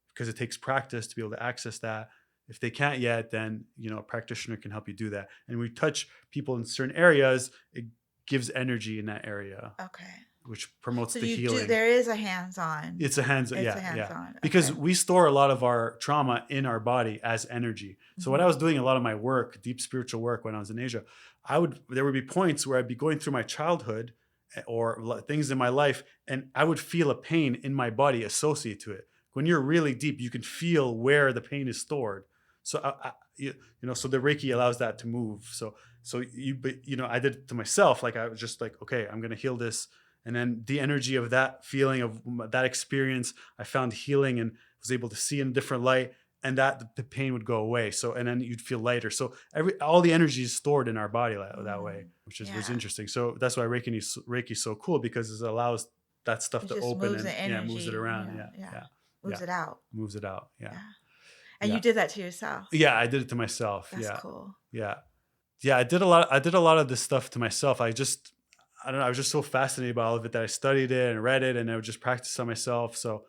because it takes practice to be able to access that. If they can't yet, then a practitioner can help you do that. And we touch people in certain areas, it gives energy in that area,
Okay.
which promotes
So
the
you do,
healing.
there is a hands-on.
It's a hands,
It's a
yeah, yeah.
hands-on.
Because
Okay.
we store a lot of our trauma in our body as energy. So when I was
Mhm.
doing a lot of my work, deep spiritual work when I was in Asia, there would be points where I'd be going through my childhood or things in my life, and I would feel a pain in my body associated to it. When you're really deep, you can feel where the pain is stored. So so the Reiki allows that to move. I did it to myself. Like I was just like, okay, I'm gonna heal this. And then the energy of that feeling, of that experience, I found healing and was able to see in a different light, and that the pain would go away. So, and then you'd feel lighter. So all the energy is stored in our body that way,
Mm.
which was
Yeah.
interesting. So that's why Reiki is so cool, because it allows that stuff
It
to
just
open
moves
and
the
moves it
energy.
around.
Yeah.
Yeah,
Yeah.
yeah,
Moves
yeah,
it out.
moves it out. Yeah,
Yeah. And you
yeah,
did that to yourself.
yeah. I did it to myself.
That's
Yeah,
cool.
yeah, yeah. I did a lot of this stuff to myself. I don't know. I was just so fascinated by all of it that I studied it and read it, and I would just practice on myself. So,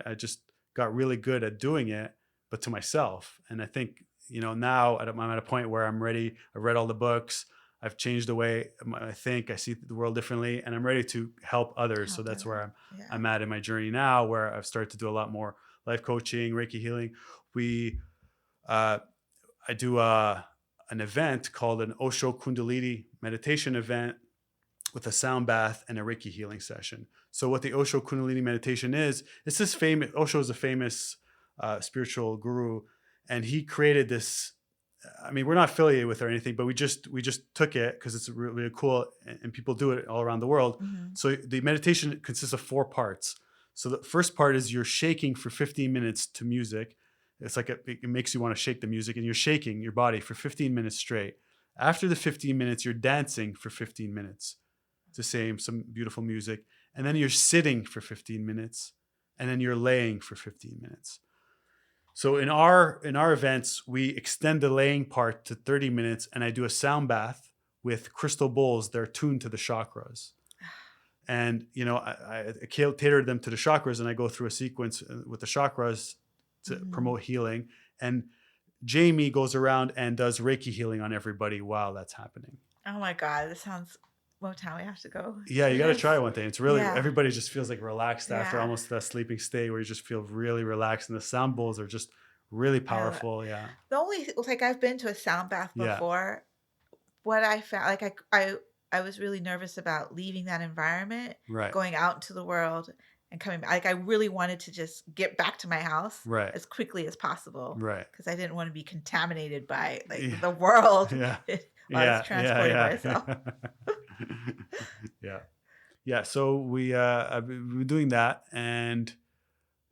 I just got really good at doing it, but to myself. And I think, now I'm at a point where I'm ready. I've read all the books. I've changed the way I think. I see the world differently, and I'm ready to help others. So
Help
that's
other.
where
Yeah.
I'm at in my journey now, where I've started to do a lot more life coaching, Reiki healing. We, uh, I do an event called an Osho Kundalini meditation event with a sound bath and a Reiki healing session. So what the Osho Kundalini meditation is, it's this famous, Osho is a famous spiritual guru, and he created this. I mean, we're not affiliated with or anything, but we just took it because it's really, really cool, and people do it all around the world.
Hmm.
So the meditation consists of 4 parts. So the first part is you're shaking for 15 minutes to music. It's like it makes you want to shake the music, and you're shaking your body for 15 minutes straight. After the 15 minutes, you're dancing for 15 minutes to some beautiful music. And then you're sitting for 15 minutes, and then you're laying for 15 minutes. So in our events, we extend the laying part to 30 minutes, and I do a sound bath with crystal bowls that are tuned to the chakras. And I tailor them to the chakras, and I go through a sequence with the chakras to
Hmm.
promote healing. And Jamie goes around and does Reiki healing on everybody while that's happening.
Oh my God. This sounds, what time we have to go
Yeah,
to
you got to
this?
try one thing. It's really,
Yeah.
everybody just feels like relaxed after
Yeah.
almost that sleeping state where you just feel really relaxed, and the sound bowls are just really
I,
powerful. Yeah,
the only, like, I've been to a sound bath
yeah,
before. What I found, like, I was really nervous about leaving that environment,
right,
going out into the world and coming back. Like, I really wanted to just get back to my house
right,
as quickly as possible
right.
because I didn't want to be contaminated by, like,
Yeah,
the world
yeah,
while I was
yeah,
transporting
yeah,
myself.
yeah, yeah, yeah. So I've been doing that, and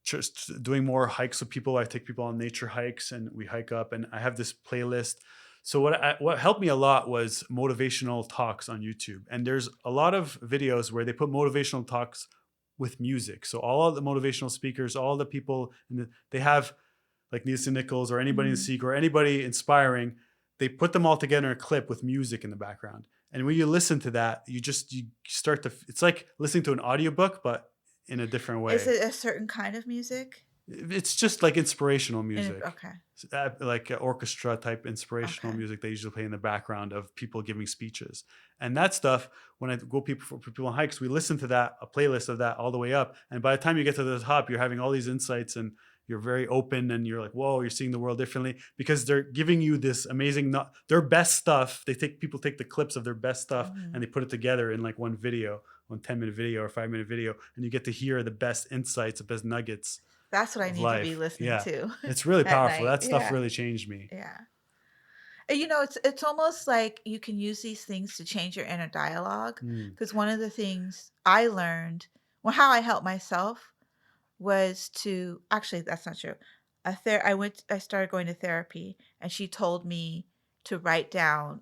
just doing more hikes with people. I take people on nature hikes, and we hike up, and I have this playlist. So what helped me a lot was motivational talks on YouTube. And there's a lot of videos where they put motivational talks with music. So all of the motivational speakers, all the people, they have like Nielsen Nichols or anybody in
Mhm.
Seek or anybody inspiring, they put them all together in a clip with music in the background. And when you listen to that, you start to, it's like listening to an audiobook, but in a different
Is
way.
it a certain kind of music?
It's just like inspirational music,
Okay.
like orchestra type inspirational
Okay.
music they usually play in the background of people giving speeches. And that stuff, when I go for people on hikes, we listen to that, a playlist of that all the way up. And by the time you get to the top, you're having all these insights, and you're very open, and you're like, whoa, you're seeing the world differently, because they're giving you this amazing, their best stuff. People take the clips of their best stuff
Mhm.
and they put it together in like one video, 10-minute video or 5-minute video, and you get to hear the best insights, the best nuggets
That's what I
of
need to be
life.
listening
Yeah.
to
It's really
at
powerful.
night.
That stuff
Yeah.
really changed me.
Yeah. And, it's almost like you can use these things to change your inner dialogue.
Mm,
Because one of the things I learned, well, how I helped myself was to actually, that's not true. I started going to therapy, and she told me to write down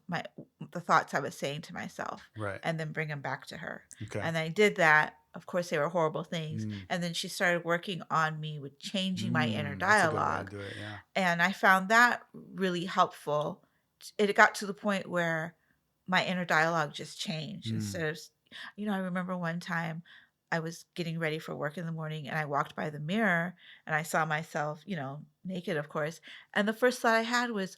the thoughts I was saying to myself
right.
and then bring them back to her.
Okay.
And I did that. Of course, they were horrible things.
Mm,
And then she started working on me with changing my inner
that's a good way to
dialogue.
do it. Yeah.
And I found that really helpful. It got to the point where my inner dialogue just changed. Instead of, I remember one time I was getting ready for work in the morning and I walked by the mirror and I saw myself, naked, of course. And the first thought I had was,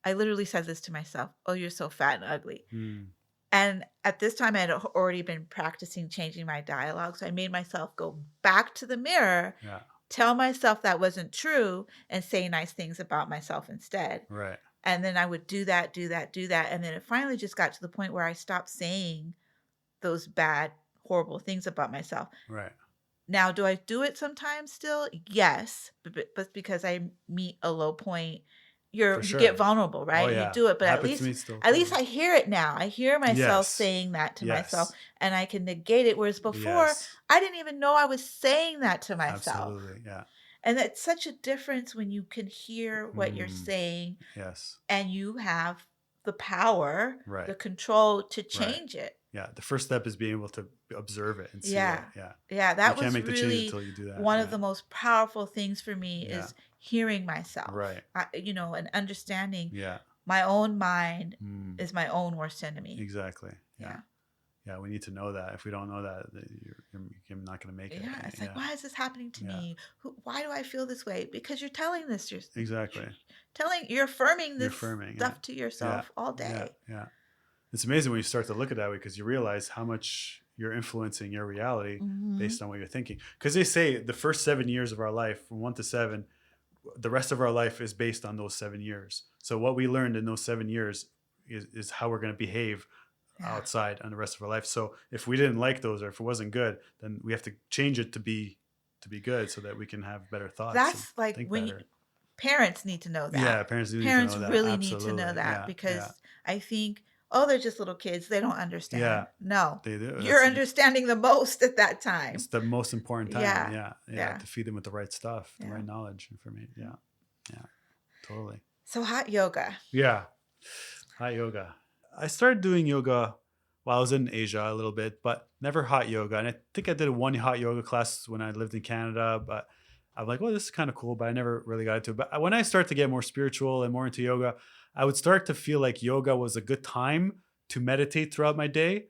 I literally said this to myself, "Oh, you're so fat and ugly."
Mm.
And at this time, I had already been practicing changing my dialogue. So I made myself go back to the mirror,
Yeah.
tell myself that wasn't true, and say nice things about myself instead.
Right.
And then I would do that, do that, do that. And then it finally just got to the point where I stopped saying those bad, horrible things about myself.
Right.
Now, do I do it sometimes still? Yes, but because I meet a low point,
For
you get
sure.
vulnerable,
Oh
right? You
yeah.
do it, but
Happens to me still.
at least I hear it now. I hear myself
Yes.
saying that to myself
Yes.
and I can negate it. Whereas before,
Yes.
I didn't even know I was saying that to myself.
Absolutely. Yeah.
And it's such a difference when you can hear what you're
Mm.
saying
Yes.
and you have the power,
Right.
the control to
Right.
change it.
Yeah. The first step is being able to observe it and see
Yeah.
it. Yeah.
Yeah,
You
that
can't
was
make the change
really
until you do that.
one of
Yeah.
the most powerful things for me
Yeah.
is hearing myself.
Right.
And understanding
Yeah.
my own mind
Mm.
is my own worst enemy.
Exactly. Yeah.
Yeah.
Yeah. We need to know that. If we don't know that, then you're not going to make it.
Yeah, it's like,
Yeah.
why is this happening to
Yeah.
me? Why do I feel this way? Because you're telling this,
Exactly.
you're affirming
You're
this
affirming. Yeah.
stuff to
Yeah.
yourself all
Yeah.
day.
Yeah. It's amazing when you start to look at that way because you realize how much you're influencing your reality
Mhm.
based on what you're thinking. Because they say the first 7 years of our life, from 1 to 7, the rest of our life is based on those 7 years. So what we learned in those 7 years is how we're going to behave
Yeah.
outside on the rest of our life. So if we didn't like those or if it wasn't good, then we have to change it to be good so that we can have better thoughts.
That's
and
like
think
when
better.
Parents need to know that.
Yeah, parents do need to
Parents
know that.
really need to know
Absolutely.
that
Yeah.
because
Yeah.
I think, oh, they're just little kids. They don't understand.
Yeah.
No,
They do.
you're understanding the most at that time.
It's the most important time.
Yeah.
Yeah.
Yeah.
To feed them with the right stuff, the
Yeah.
right knowledge, information. Yeah. Yeah. Totally.
So hot yoga.
Yeah. Hot yoga. I started doing yoga while I was in Asia a little bit, but never hot yoga. And I think I did one hot yoga class when I lived in Canada, but I'm like, well, this is kind of cool, but I never really got into it. But when I started to get more spiritual and more into yoga, I would start to feel like yoga was a good time to meditate throughout my day,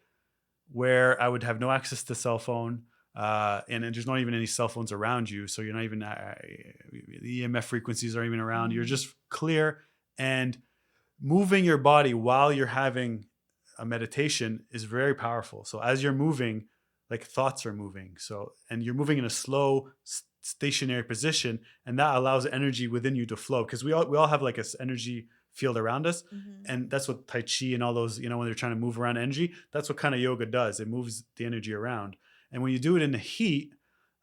where I would have no access to cell phone. And there's not even any cell phones around you. So you're not even, the EMF frequencies aren't even around. You're just clear, and moving your body while you're having a meditation is very powerful. So as you're moving, like thoughts are moving. So, and you're moving in a slow, stationary position, and that allows energy within you to flow. Because we all have like this energy field around us.
Mhm.
And that's what Tai Chi and all those, when they're trying to move around energy, that's what kind of yoga does. It moves the energy around. And when you do it in the heat,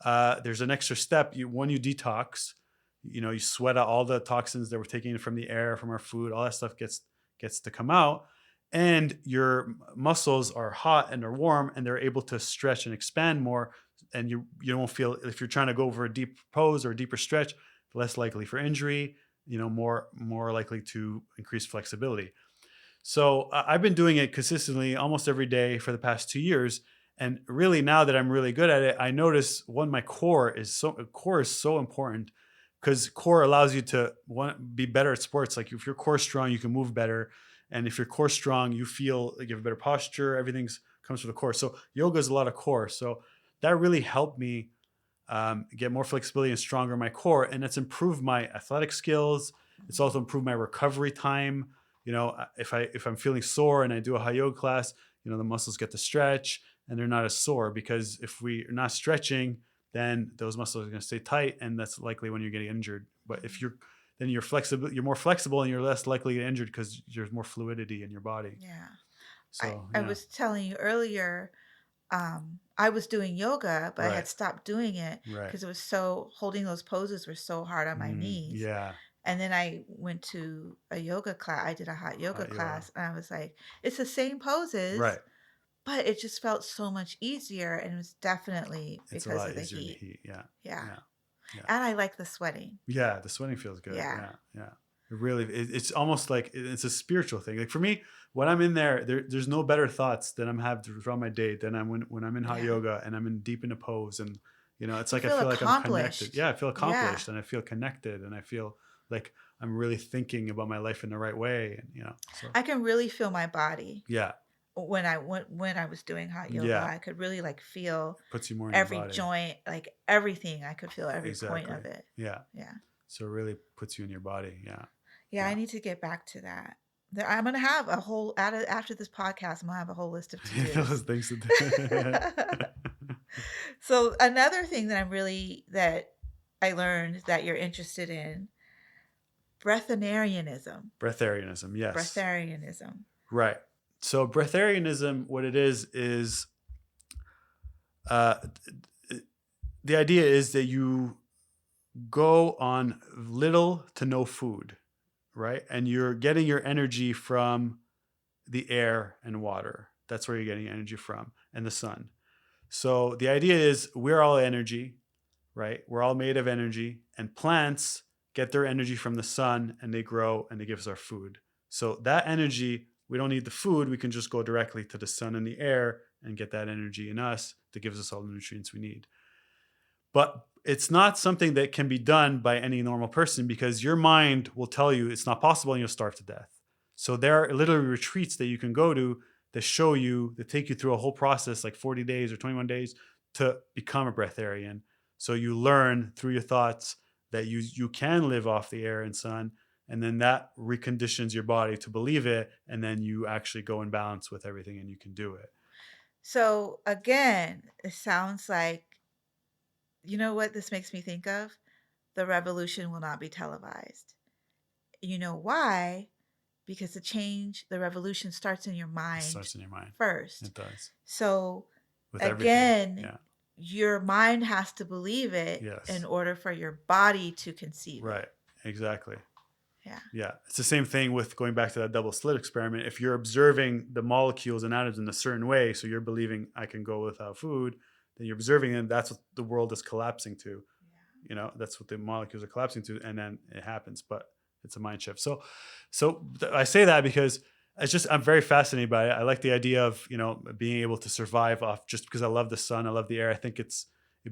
there's an extra step. You detox, you sweat out all the toxins that we're taking from the air, from our food, all that stuff gets to come out. And your muscles are hot and they're warm and they're able to stretch and expand more. And you don't feel, if you're trying to go over a deep pose or a deeper stretch, less likely for injury, more likely to increase flexibility. So I've been doing it consistently almost every day for the past 2 years. And really, now that I'm really good at it, I notice my core is so important, because core allows you to be better at sports. Like if your core is strong, you can move better. And if your core is strong, you feel like you have better posture. Everything comes from the core. So yoga is a lot of core. So that really helped me get more flexibility and stronger in my core. And it's improved my athletic skills. It's also improved my recovery time. If I'm feeling sore and I do a hot yoga class, the muscles get to stretch and they're not as sore, because if we are not stretching, then those muscles are going to stay tight, and that's likely when you're getting injured. But if you're flexible, you're more flexible and you're less likely to get injured because there's more fluidity in your body.
Yeah.
So
I was telling you earlier, I was doing yoga, but I
Right.
had stopped doing it
Right.
because holding those poses were so hard on my knees.
Yeah.
And then I went to a yoga class. I did a hot yoga
Hot yoga.
class, and I was like, it's the same poses,
Right.
but it just felt so much easier, and it was definitely
It's a
because
lot
of the
easier in the
heat.
heat. Yeah.
Yeah.
Yeah.
And I like the sweating.
Yeah. The sweating feels good.
Yeah.
Yeah. It's almost like it's a spiritual thing. Like for me, when I'm in there's no better thoughts that I'm have throughout my day than when I'm in hot
Yeah.
yoga and I'm deep in a pose, and it's like I
feel
feel like I'm
accomplished.
connected. Yeah, I feel accomplished and I feel connected and I feel like I'm really thinking about my life in the right way, and so
I can really feel my body
yeah,
when I was doing hot yoga.
yeah,
I could really like feel
puts you more in your
every
body.
joint, like everything. I could feel every point
Exactly.
of it.
Yeah.
Yeah.
So it really puts you in your body. Yeah.
Yeah, I
Yeah.
need to get back to that. I'm gonna have a whole after this podcast. I'm gonna have a whole list of to
Those
dos.
things to do.
So another thing that I learned that you're interested in, breatharianism.
Breatharianism. Yes.
Breatharianism.
Right. So breatharianism, what it is uh, the idea is that you go on little to no food, right? And you're getting your energy from the air and water. That's where you're getting energy from, and the sun. So the idea is we're all energy, right? We're all made of energy, and plants get their energy from the sun and they grow and they give us our food. So that energy, we don't need the food. We can just go directly to the sun and the air and get that energy in us that gives us all the nutrients we need. But it's not something that can be done by any normal person because your mind will tell you it's not possible and you'll starve to death. So there are literally retreats that you can go to that show you, that take you through a whole process, like 40 days or 21 days to become a breatharian. So you learn through your thoughts that you can live off the air and sun, and then that reconditions your body to believe it, and then you actually go in balance with everything and you can do it.
So again, it sounds like, you know what this makes me think of? The revolution will not be televised. You know why? Because the revolution starts in your
It
mind
starts in your mind.
first.
It does.
So
With everything.
again,
Yeah.
your mind has to believe it
Yes.
in order for your body to conceive it.
Right. Exactly.
Yeah.
Yeah. It's the same thing with going back to that double slit experiment. If you're observing the molecules and atoms in a certain way, so you're believing I can go without food, then you're observing them. That's what the world is collapsing to. That's what the molecules are collapsing to, and then it happens. But it's a mind shift. So I say that because I'm very fascinated by it. I like the idea of being able to survive off, just because I love the sun, I love the air. I think it'd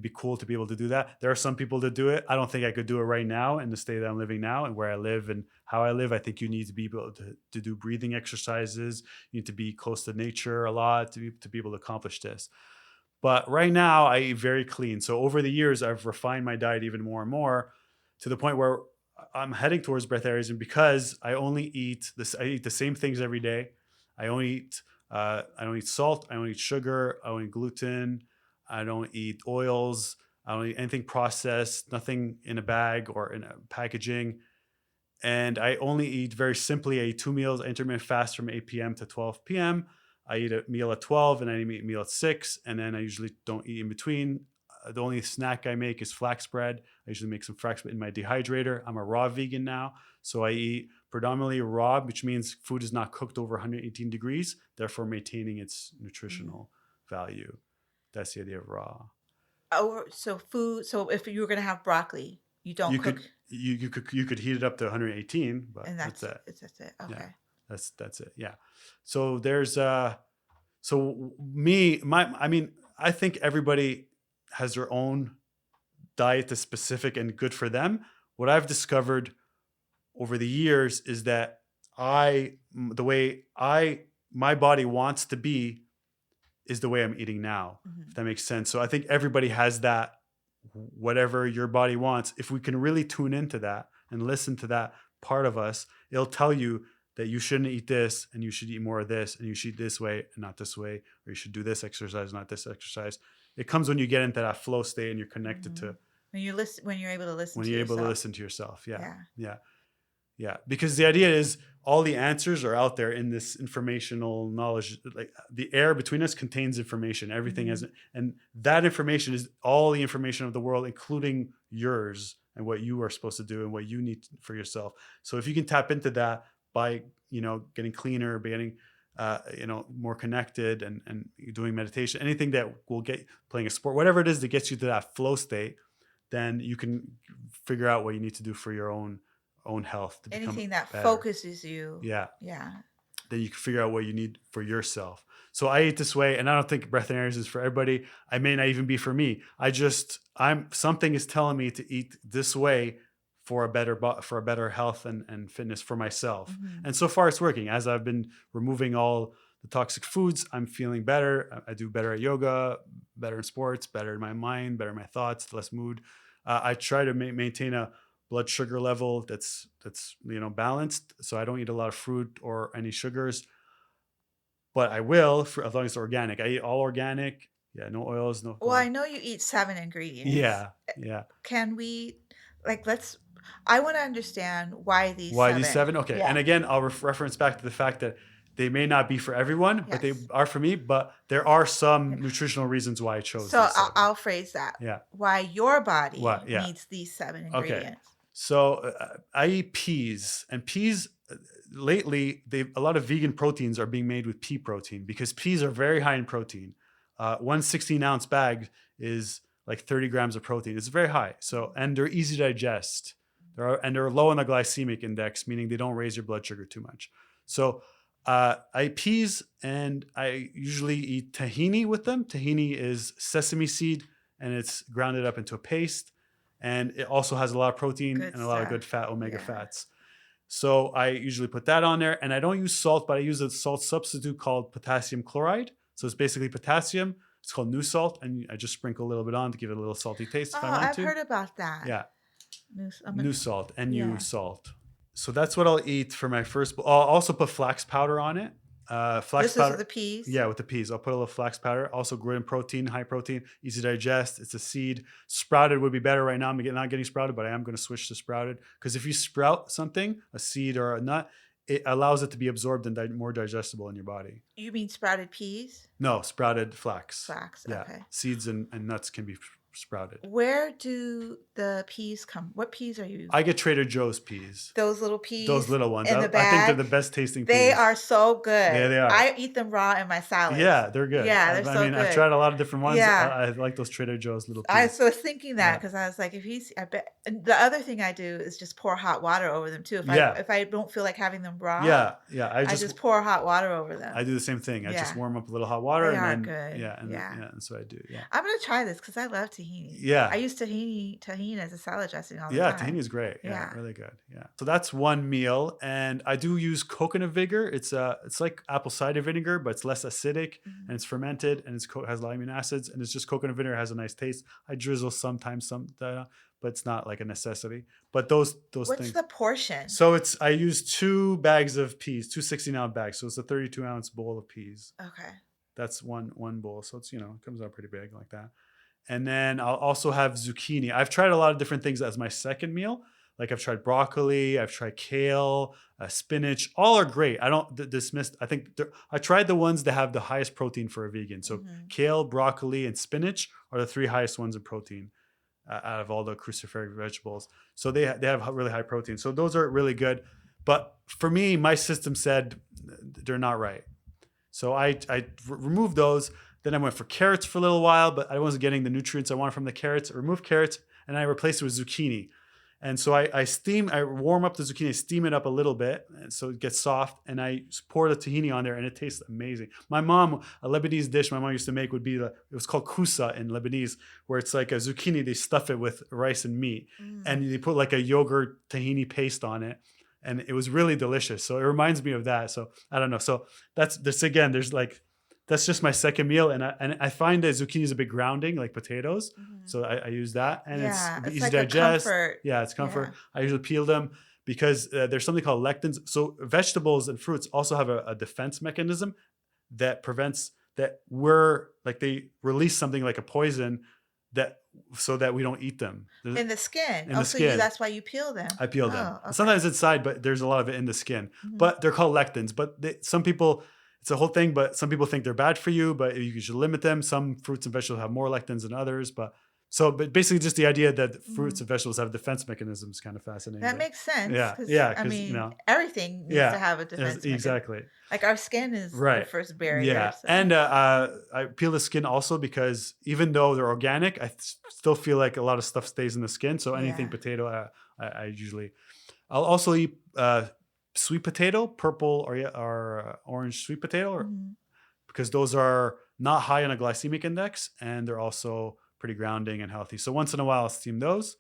be cool to be able to do that. There are some people that do it. I don't think I could do it right now in the state that I'm living now and where I live and how I live. I think you need to be able to do breathing exercises. You need to be close to nature a lot to be able to accomplish this. But right now I eat very clean. So over the years, I've refined my diet even more and more to the point where I'm heading towards breatharianism because I only eat this. I eat the same things every day. I don't eat salt. I don't eat sugar. I don't eat gluten. I don't eat oils. I don't eat anything processed, nothing in a bag or in a packaging. And I only eat very simply. I eat 2 meals. I intermittent fast from 8 p.m. to 12 p.m. I eat a meal at 12 and I eat a meal at 6. And then I usually don't eat in between. The only snack I make is flax bread. I usually make some flax bread in my dehydrator. I'm a raw vegan now. So I eat predominantly raw, which means food is not cooked over 118 degrees, therefore maintaining its nutritional value. That's the idea of raw.
Oh, so food. So if you were going to have broccoli, you don't cook.
You could heat it up to 118, but
And
that's it.
That's it. Okay.
Yeah, that's it. Yeah. So there's I think everybody has their own diet that's specific and good for them. What I've discovered over the years is that my body wants to be is the way I'm eating now, if that makes sense. So I think everybody has that, whatever your body wants. If we can really tune into that and listen to that part of us, it'll tell you that you shouldn't eat this and you should eat more of this and you should eat this way and not this way, or you should do this exercise, not this exercise. It comes when you get into that flow state and you're connected to
when you're able to listen
when
to
you're
yourself.
able to listen to yourself. Yeah. Because the idea is all the answers are out there in this informational knowledge. Like the air between us contains information. Everything has, and that information is all the information of the world, including yours and what you are supposed to do and what you need for yourself. So if you can tap into that by, getting cleaner, by getting, more connected and doing meditation, anything that will get playing a sport, whatever it is that gets you to that flow state, then you can figure out what you need to do for your own health to become
anything that
better.
focuses you.
Yeah. Then you can figure out what you need for yourself. So I eat this way, and I don't think breatharianism is for everybody. I may not even be for me. Something is telling me to eat this way for a better health and fitness for myself.
Mhm.
And so far it's working. As I've been removing all the toxic foods, I'm feeling better. I do better at yoga, better in sports, better in my mind, better in my thoughts, less mood. I try to maintain a blood sugar level that's balanced, so I don't eat a lot of fruit or any sugars, but I will for as long as it's organic. I eat all organic. Yeah, no oils, no.
Well, I know you eat 7 ingredients.
Yeah, yeah.
Can we let's I wanna understand why these
Why these
7.
seven? Okay.
Yeah.
And again, I'll reference back to the fact that they may not be for everyone, but they
Yes.
are for me. But there are some
Okay.
nutritional reasons why I chose
So
these
I'll
7.
I'll phrase that.
Yeah.
Why your body
What? Yeah.
needs these 7
Okay.
ingredients.
So I eat peas, and peas lately a lot of vegan proteins are being made with pea protein because peas are very high in protein. One 16-ounce bag is like 30 grams of protein. It's very high. So and they're easy to digest. They're low on the glycemic index, meaning they don't raise your blood sugar too much. So I eat peas, and I usually eat tahini with them. Tahini is sesame seed, and it's grounded up into a paste. And it also has a lot of protein
Good
and a lot of
stuff.
good fat, omega
Yeah.
fats. So I usually put that on there. And I don't use salt, but I use a salt substitute called potassium chloride. So it's basically potassium. It's called new salt. And I just sprinkle a little bit on to give it a little salty taste
Oh,
if I want
I've
to.
heard about that.
Yeah,
I'm
new salt, NU
Yeah.
salt. So that's what I'll eat for my first. I'll also put flax powder on it. Flax
This is
powder.
the peas?
Yeah, with the peas. I'll put a little flax powder. Also good in protein, high protein, easy to digest. It's a seed. Sprouted would be better right now. I'm not getting sprouted, but I am going to switch to sprouted. Because if you sprout something, a seed or a nut, it allows it to be absorbed and more digestible in your body.
You mean sprouted peas?
No, sprouted flax.
Flax,
Yeah.
okay.
Seeds and nuts can be sprouted.
Where do the peas come? What peas are you?
I get Trader Joe's peas.
Those little peas
Those little ones.
in
I
the
think
bag.
they're the best tasting
They
peas.
are so good.
Yeah, they are.
I eat them raw in my salads.
Yeah, they're good.
Yeah, they're so
I've
good.
tried a lot of different ones.
Yeah.
I like those Trader Joe's little
I
peas.
was thinking that
Yeah.
because I was like, I bet. And the other thing I do is just pour hot water over them too.
Yeah.
If I don't feel like having them raw,
Yeah.
I just pour hot water over them.
I do the same thing. I just
Yeah.
warm up a little hot water
They
and
are
then
good.
yeah,
Yeah.
that's what I do. Yeah.
I'm gonna try this because I love tahini.
Yeah.
I use tahini as a salad dressing all the
Yeah,
time.
tahini is great. Yeah,
Yeah.
really good. Yeah. So that's one meal, and I do use coconut vinegar. It's like apple cider vinegar, but it's less acidic,
Mhm.
and it's fermented, and has a lot of amino acids, and it's just coconut vinegar. Has a nice taste. I drizzle sometimes, but it's not like a necessity. But those
What's
things.
the portion?
So I use 2 bags of peas, 2 16-ounce bags. So it's a 32-ounce bowl of peas.
Okay.
That's one bowl. So it's, it comes out pretty big like that. And then I'll also have zucchini. I've tried a lot of different things as my second meal. Like I've tried broccoli, I've tried kale, spinach. All are great. I don't dismiss. I think I tried the ones that have the highest protein for a vegan. So
Mhm.
kale, broccoli, and spinach are the 3 highest ones in protein out of all the cruciferous vegetables. So they have really high protein. So those are really good. But for me, my system said they're not right. So I removed those. Then I went for carrots for a little while, but I wasn't getting the nutrients I wanted from the carrots. I removed carrots and I replaced it with zucchini. And so I warm up the zucchini, steam it up a little bit and so it gets soft, and I pour the tahini on there and it tastes amazing. My mom, a Lebanese dish my mom used to make would be it was called kusa in Lebanese, where it's like a zucchini, they stuff it with rice and meat, and they put like a yogurt tahini paste on it. And it was really delicious. So it reminds me of that. So I don't know. So that's this again, that's just my second meal. And I find that zucchini is a bit grounding, like potatoes.
Mhm.
So I use that, and
Yeah,
it's
it's
easy
like
to
a
digest.
comfort.
Yeah, it's comfort.
Yeah.
I usually peel them because there's something called lectins. So vegetables and fruits also have a defense mechanism that prevents they release something like a poison so that we don't eat them.
In the skin.
In the
So
skin.
that's why you peel them.
I peel them.
Oh, okay.
Sometimes inside, but there's a lot of it in the skin.
Mhm.
But they're called lectins. But some people, it's a whole thing, but some people think they're bad for you, but you should limit them. Some fruits and vegetables have more lectins than others. But basically just the idea that fruits and vegetables have defense mechanisms is kind of fascinating.
That
But-
makes sense.
Yeah,
'Cause,
yeah,
I
'cause,
mean, everything needs
yeah,
to have a defense mechanism.
exactly.
Like our skin is the
Right.
first barrier.
Yeah,
so-
and I peel the skin also because even though they're organic, I still feel like a lot of stuff stays in the skin. So anything
Yeah.
potato, I usually. I'll also eat sweet potato, purple or orange sweet potato,
Mhm.
because those are not high on a glycemic index and they're also pretty grounding and healthy. So once in a while, I'll steam those.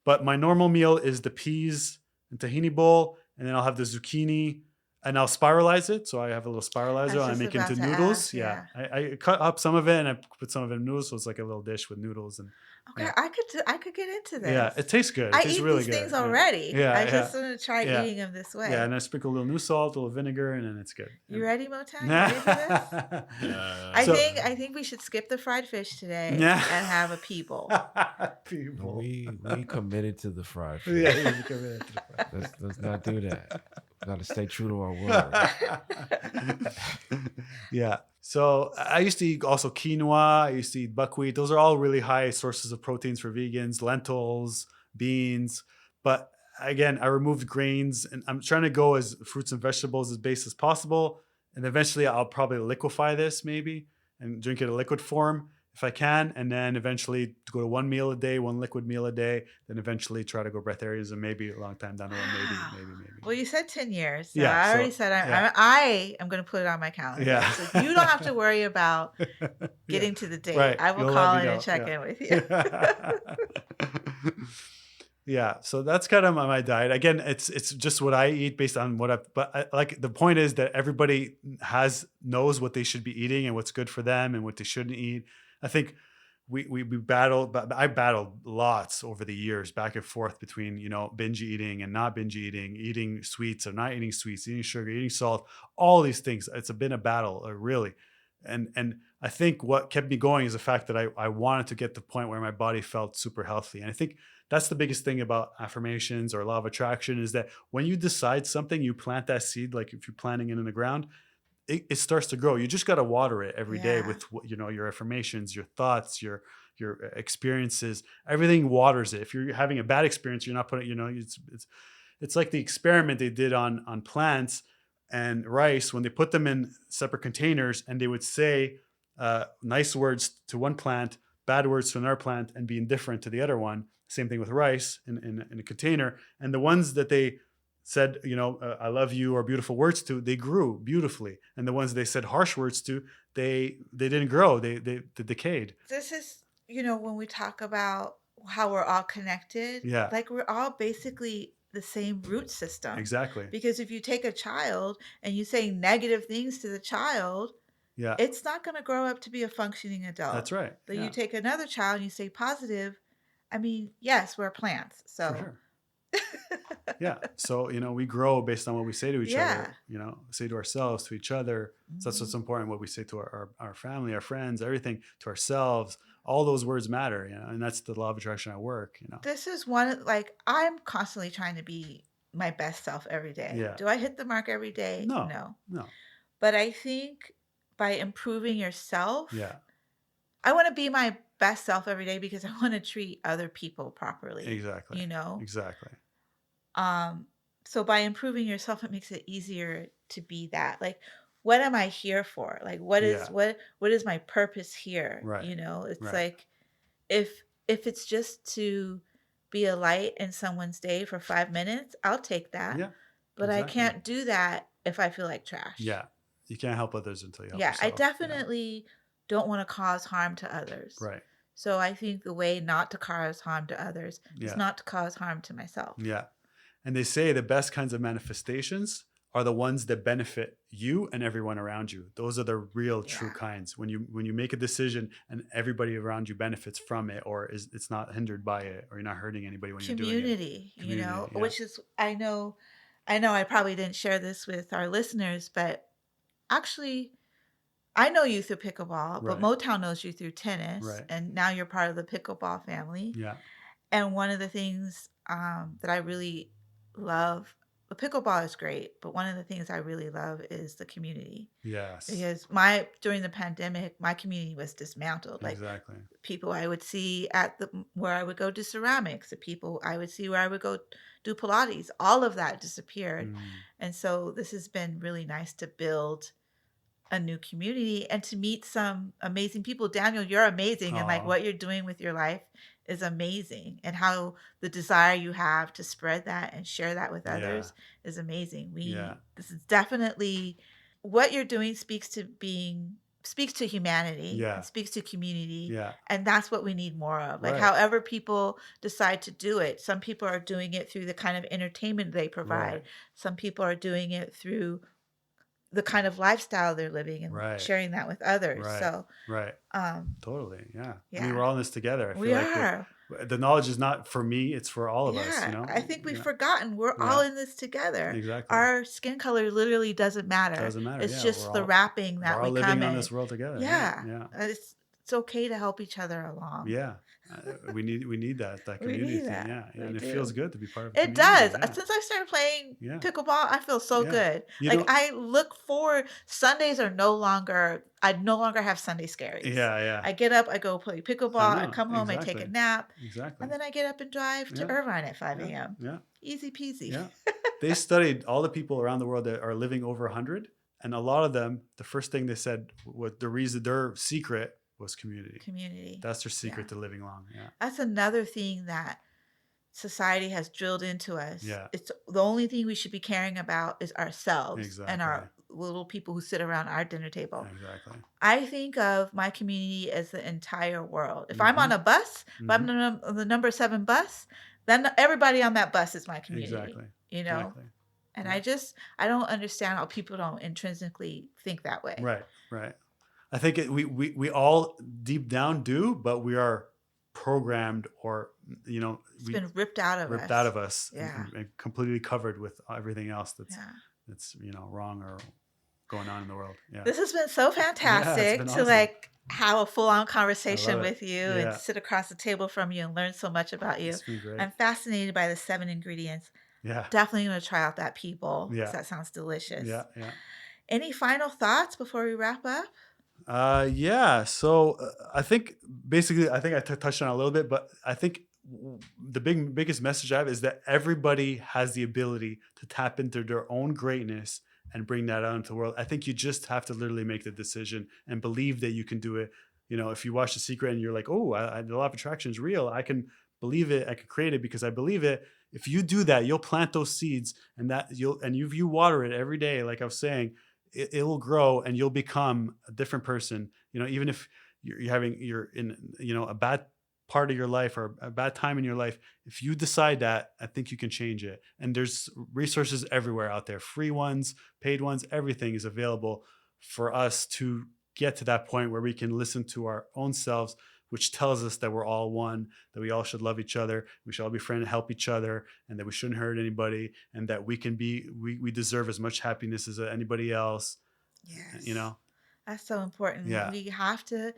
But my normal meal is the peas and tahini bowl, and then I'll have the zucchini, and I'll spiralize it. So I have a little
I
spiralizer,
was
and I
just
make it
about
into
to
noodles.
ask,
Yeah,
yeah.
I cut up some of it, and I put some of it in noodles, so it's like a little dish with noodles. And
Okay,
yeah,
I could get into
yeah,
this.
it tastes good. It
I
tastes
eat
really
these things
good. Yeah,
already. I
yeah, yeah,
just want to try
yeah,
eating them this
yeah.
way.
And I sprinkle a little new salt, a little vinegar, and then it's good.
You ready, Motown? You ready for this?
Yeah.
Uh,
So
I think we should skip the fried fish today
yeah,
and have a pea bowl.
no,
people.
we committed to the fried fish.
Yeah, you come in to the front.
Let's not do that. Got to stay true to our word.
Yeah. So I used to eat also quinoa. I used to eat buckwheat. Those are all really high sources of proteins for vegans. Lentils, beans. But again, I removed grains, and I'm trying to go as fruits and vegetables as base as possible. And eventually, I'll probably liquefy this maybe and drink it in liquid form if I can, and then eventually go to one meal a day, one liquid meal a day. Then eventually try to go breatharian, and maybe a long time down the road, maybe.
Well, you said 10 years. So
Yeah,
I already
so-
said
yeah.
I am going to put it on my calendar.
Yeah.
So you don't have to worry about
Yeah.
getting to the date.
Right.
I will
You'll
call
let me
in
know.
and check
Yeah.
in with you.
Yeah, so that's kind of my diet. Again, it's just what I eat based on what I. But like the point is that everybody knows what they should be eating and what's good for them and what they shouldn't eat. I think we battled, but I battled lots over the years, back and forth between binge eating and not binge eating, eating sweets or not eating sweets, eating sugar, eating salt, all these things. It's been a battle, really. And I think what kept me going is the fact that I wanted to get to the point where my body felt super healthy. And I think that's the biggest thing about affirmations or law of attraction is that when you decide something, you plant that seed, like if you're planting it in the ground, it starts to grow. You just got to water it every day
Yeah.
with your affirmations, your thoughts, your experiences. Everything waters it. If you're having a bad experience, you're not putting, it's like the experiment they did on plants and rice when they put them in separate containers, and they would say nice words to one plant, bad words to another plant, and be indifferent to the other one. Same thing with rice in a container. And the ones that they said, I love you or beautiful words to, they grew beautifully. And the ones they said harsh words to, they didn't grow. They decayed.
This is, when we talk about how we're all connected,
Yeah.
like we're all basically the same root system.
Exactly.
Because if you take a child and you say negative things to the child,
Yeah.
it's not going to grow up to be a functioning adult.
That's right.
But
Yeah.
you take another child and you say positive. I mean, yes, we're plants. So
For sure. Yeah. So, we grow based on what we say to each
Yeah.
other, say to ourselves, to each other. So that's
Mhm.
what's important, what we say to our family, our friends, everything, to ourselves. All those words matter, and that's the law of attraction at work,
This is like I'm constantly trying to be my best self every day.
Yeah.
Do I hit the mark every day?
No.
No.
No.
But I think by improving yourself,
Yeah.
I want to be my best self every day because I want to treat other people properly.
Exactly. Exactly.
So by improving yourself, it makes it easier to be that. Like, what am I here for? Like, what is
Yeah.
what is my purpose here?
Right.
It's
Right.
like if it's just to be a light in someone's day for 5 minutes, I'll take that.
Yeah.
But I
exactly.
can't do that if I feel like trash.
Yeah. You can't help others until you help
Yeah,
yourself.
I definitely don't want to cause harm to others.
Right.
So I think the way not to cause harm to others
Yeah.
is not to cause harm to myself.
Yeah. And they say the best kinds of manifestations are the ones that benefit you and everyone around you. Those are the real true
Yeah.
kinds. When you make a decision and everybody around you benefits from it, or it's not hindered by it, or you're not hurting anybody when you're doing it.
Community,
Community, yeah.
which is I know I probably didn't share this with our listeners, but actually I know you through pickleball, but
Right.
Motown knows you through tennis,
Right.
and now you're part of the pickleball family.
Yeah.
And one of the things that I really love, the pickleball is great, but one of the things I really love is the community.
Yes.
Because during the pandemic, my community was dismantled. Like
Exactly.
people I would see where I would go do ceramics, the people I would see where I would go do Pilates, all of that disappeared.
Mm.
And so this has been really nice to build a new community and to meet some amazing people. Daniel, you're amazing. And like
Aw.
what you're doing with your life is amazing. And how the desire you have to spread that and share that with others is amazing.
Yeah.
This is definitely what you're doing speaks to being speaks to humanity
Yeah.
and speaks to community.
Yeah.
And that's what we need more of. Like,
Right.
however people decide to do it. Some people are doing it through the kind of entertainment they provide.
Right.
Some people are doing it through the kind of lifestyle they're living and
Right.
sharing that with others.
Right.
So,
Right.
um,
Totally. Yeah. I
yeah.
mean, we're all in this together. I feel
we
like
are.
the knowledge is not for me, it's for all of us, you
Yeah,
know?
I think we've
Yeah.
forgotten we're all in this together.
Exactly.
Our skin color literally doesn't matter.
Doesn't matter.
It's
Yeah,
just
we're
the
all-
wrapping
We're
that
all
we
living
come
on
in.
this world together.
Yeah,
Yeah.
it's okay to help each other along.
Yeah. We need that
We
community
need
thing.
that.
Yeah.
We
And it
do.
feels good to be part of a
It
community.
does.
Yeah.
Since I started playing
Yeah.
pickleball, I feel so
Yeah.
good.
You
Like
know-
I look forward. Sundays are no longer. I no longer have Sunday scaries.
Yeah. Yeah.
I get up, I go play pickleball, I
know,
come home, I take a
exactly.
nap,
Exactly.
and then I get up and drive to
Yeah.
Irvine at 5
Yeah.
a.m.
Yeah.
Easy peasy.
Yeah. They studied all the people around the world that are living over 100. And a lot of them, the first thing they said, what the reason, their secret was community.
Community.
That's their secret
Yeah.
to living long. Yeah.
That's another thing that society has drilled into us.
Yeah.
It's the only thing we should be caring about is ourselves and our
Exactly.
little people who sit around our dinner table.
Exactly.
I think of my community as the entire world. If I'm on a bus, if I'm on the number 7 bus, then everybody on that bus is my community.
Exactly.
You know?
Exactly.
And
Yeah.
I don't understand how people don't intrinsically think that way.
Right. Right. I think we all deep down do, but we are programmed or, you know,
It's been ripped out of us. Yeah.
and completely covered with everything else
Yeah.
that's, you know, wrong or going on in the world. Yeah.
This has been so fantastic
been
to
awesome.
like have a full-on conversation
love it.
with you
Yeah.
and sit across the table from you and learn so much about you.
It's been great.
I'm fascinated by the 7 ingredients.
Yeah.
Definitely going to try out that people.
Yeah.
'Cause that sounds delicious.
Yeah. Yeah.
Any final thoughts before we wrap up?
Yeah. So I think basically, I think I touched on it a little bit, but I think the biggest message I have is that everybody has the ability to tap into their own greatness and bring that out into the world. I think you just have to literally make the decision and believe that you can do it. You know, if you watch The Secret and you're like, oh, the law of attraction is real, I can believe it, I can create it because I believe it. If you do that, you'll plant those seeds, and if you water it every day, like I was saying, it will grow and you'll become a different person. You know, even if you're in, you know, a bad part of your life or a bad time in your life, if you decide that, I think you can change it. And there's resources everywhere out there, free ones, paid ones, everything is available for us to get to that point where we can listen to our own selves, which tells us that we're all one, that we all should love each other, we should all be friends and help each other, and that we shouldn't hurt anybody, and that we deserve as much happiness as anybody else.
Yes.
You know?
That's so important.
Yeah.
We have to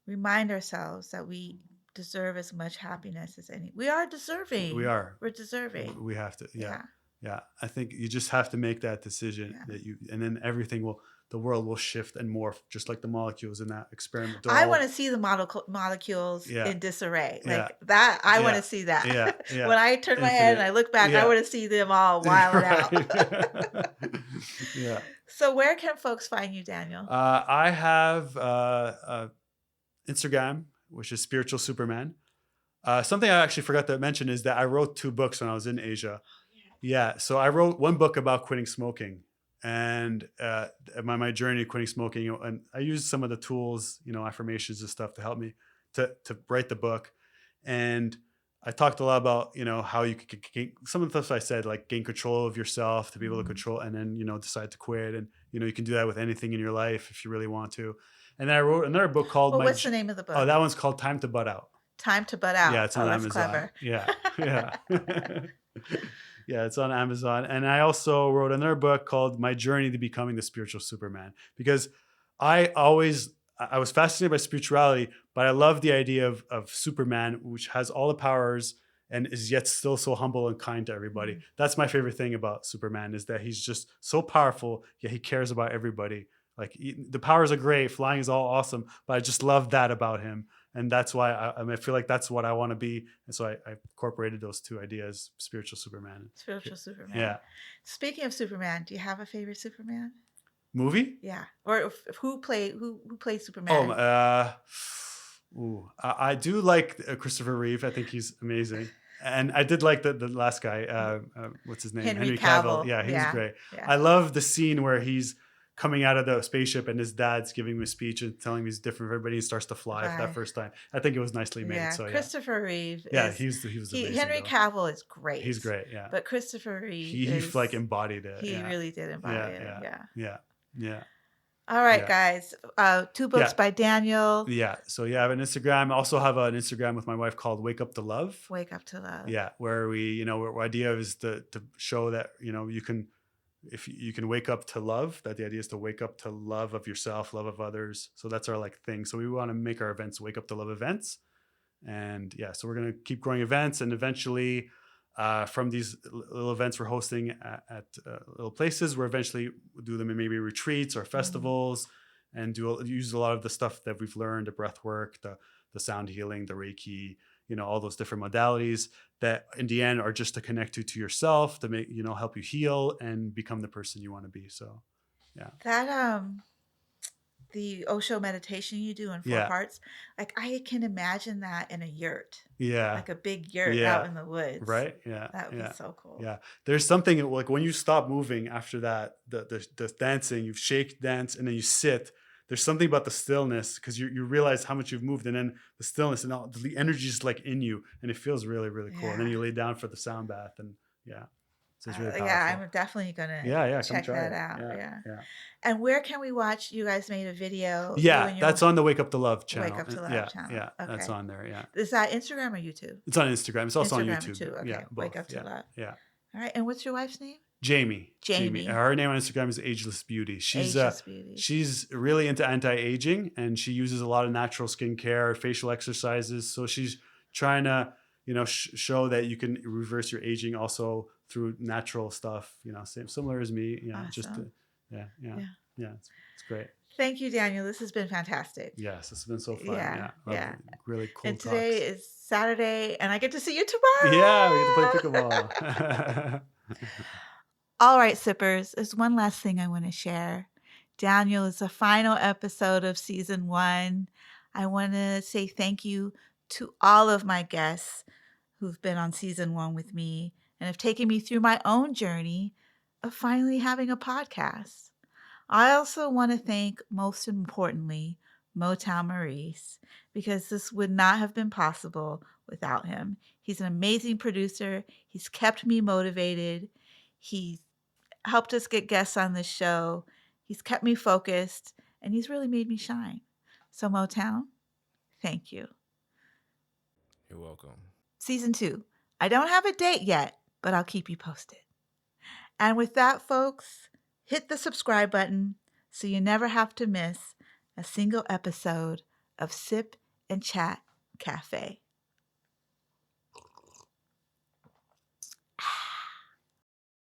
remind ourselves that we deserve as much happiness as any. We are deserving.
We are.
We're deserving.
We have to.
Yeah.
Yeah. I think you just have to make that decision and then the world will shift and morph just like the molecules in that experiment.
I want to see the molecules in disarray. Like that. I want to see that.
Yeah. Yeah.
When I turn my head and I look back, I want to see them all wild out.
Yeah.
So where can folks find you, Daniel?
I have Instagram, which is Spiritual Superman. Something I actually forgot to mention is that I wrote 2 books when I was in Asia. Yeah. So I wrote one book about quitting smoking and my journey of quitting smoking. And I used some of the tools, you know, affirmations and stuff to help me to write the book. And I talked a lot about, you know, how you could gain some of the stuff I said, like gain control of yourself to be able to control and then, you know, decide to quit. And, you know, you can do that with anything in your life if you really want to. And then I wrote another book called
what's the name of the book?
Oh, that one's called Time to Butt Out.
Time to Butt Out.
Yeah, it's on
that's
Amazon.
Clever.
Yeah. Yeah. Yeah, it's on Amazon. And I also wrote another book called My Journey to Becoming the Spiritual Superman, because I was fascinated by spirituality, but I love the idea of Superman, which has all the powers and is yet still so humble and kind to everybody.
Mm-hmm.
That's my favorite thing about Superman, is that he's just so powerful, yet he cares about everybody. Like the powers are great, flying is all awesome, but I just love that about him. And that's why I feel like that's what I want to be. And so I incorporated those 2 ideas, Spiritual Superman.
Spiritual Superman.
Yeah.
Speaking of Superman, do you have a favorite Superman?
Movie?
Yeah. Or who plays Superman?
I do like Christopher Reeve. I think he's amazing. And I did like the last guy. What's his name?
Henry Cavill.
Yeah, he was great.
Yeah.
I love the scene where he's coming out of the spaceship and his dad's giving him a speech and telling him he's different from everybody. He starts to fly for that
Right.
first time. I think it was nicely made.
Yeah,
So yeah.
Christopher Reeve
Yeah,
is
he was amazing.
Henry
though.
Cavill is great.
He's great. Yeah.
But Christopher Reeve
He like embodied it.
he
yeah.
really did embody it. Yeah.
Yeah. Yeah.
All right,
Yeah.
guys. 2 books
Yeah.
by Daniel.
Yeah. So yeah, I have an Instagram. I also have an Instagram with my wife called Wake Up to Love.
Wake Up to Love.
Yeah, where we, our idea is to show that, you can, if you can wake up to love, that the idea is to wake up to love of yourself, love of others. So that's our like thing. So we want to make our events Wake Up to Love events. And yeah, so we're going to keep growing events, and eventually from these little events we're hosting at little places, we're eventually do them in maybe retreats or festivals, and use a lot of the stuff that we've learned, the breath work, the sound healing, the Reiki, all those different modalities that in the end are just to connect you to yourself, to make, help you heal and become the person you want to be. So, yeah.
That, the Osho meditation you do in 4 parts, like I can imagine that in a yurt.
Yeah.
Like a big yurt out in the woods.
Right. Yeah.
That would be so cool.
Yeah. There's something like when you stop moving after that, the dancing, you shake, dance, and then you sit. There's something about the stillness, because you realize how much you've moved, and then the stillness and all the energy is like in you, and it feels really, really cool. And then you lay down for the sound bath, and so it's really powerful.
Yeah, I'm definitely gonna check that out. Yeah. And where can we watch? You guys made a video.
Yeah, that's on the Wake Up to Love channel.
Wake Up to Love channel.
Yeah,
okay.
That's on there. Yeah.
Is that Instagram or YouTube?
It's on Instagram. It's also
Instagram
on YouTube.
Too. Okay.
Yeah, both.
Wake Up to Love.
Yeah.
All right. And what's your wife's name?
Jamie.
Jamie.
Her name on Instagram is Ageless Beauty. She's
Beauty.
She's really into anti-aging, and she uses a lot of natural skincare, facial exercises. So she's trying to, show that you can reverse your aging also through natural stuff. Similar as me.
Awesome.
Just it's great.
Thank you, Daniel. This has been fantastic.
Yes, it's been so fun.
Yeah.
Really cool.
And today is Saturday, and I get to see you tomorrow.
Yeah, we get to play pickleball.
All right, sippers, there's one last thing I want to share. Daniel is the final episode of season 1. I want to say thank you to all of my guests who've been on season 1 with me and have taken me through my own journey of finally having a podcast. I also want to thank, most importantly, Motown Maurice, because this would not have been possible without him. He's an amazing producer. He's kept me motivated. He's helped us get guests on this show. He's kept me focused, and he's really made me shine. So Motown, thank you.
You're welcome.
Season 2. I don't have a date yet, but I'll keep you posted. And with that, folks, hit the subscribe button so you never have to miss a single episode of Sip and Chat Cafe.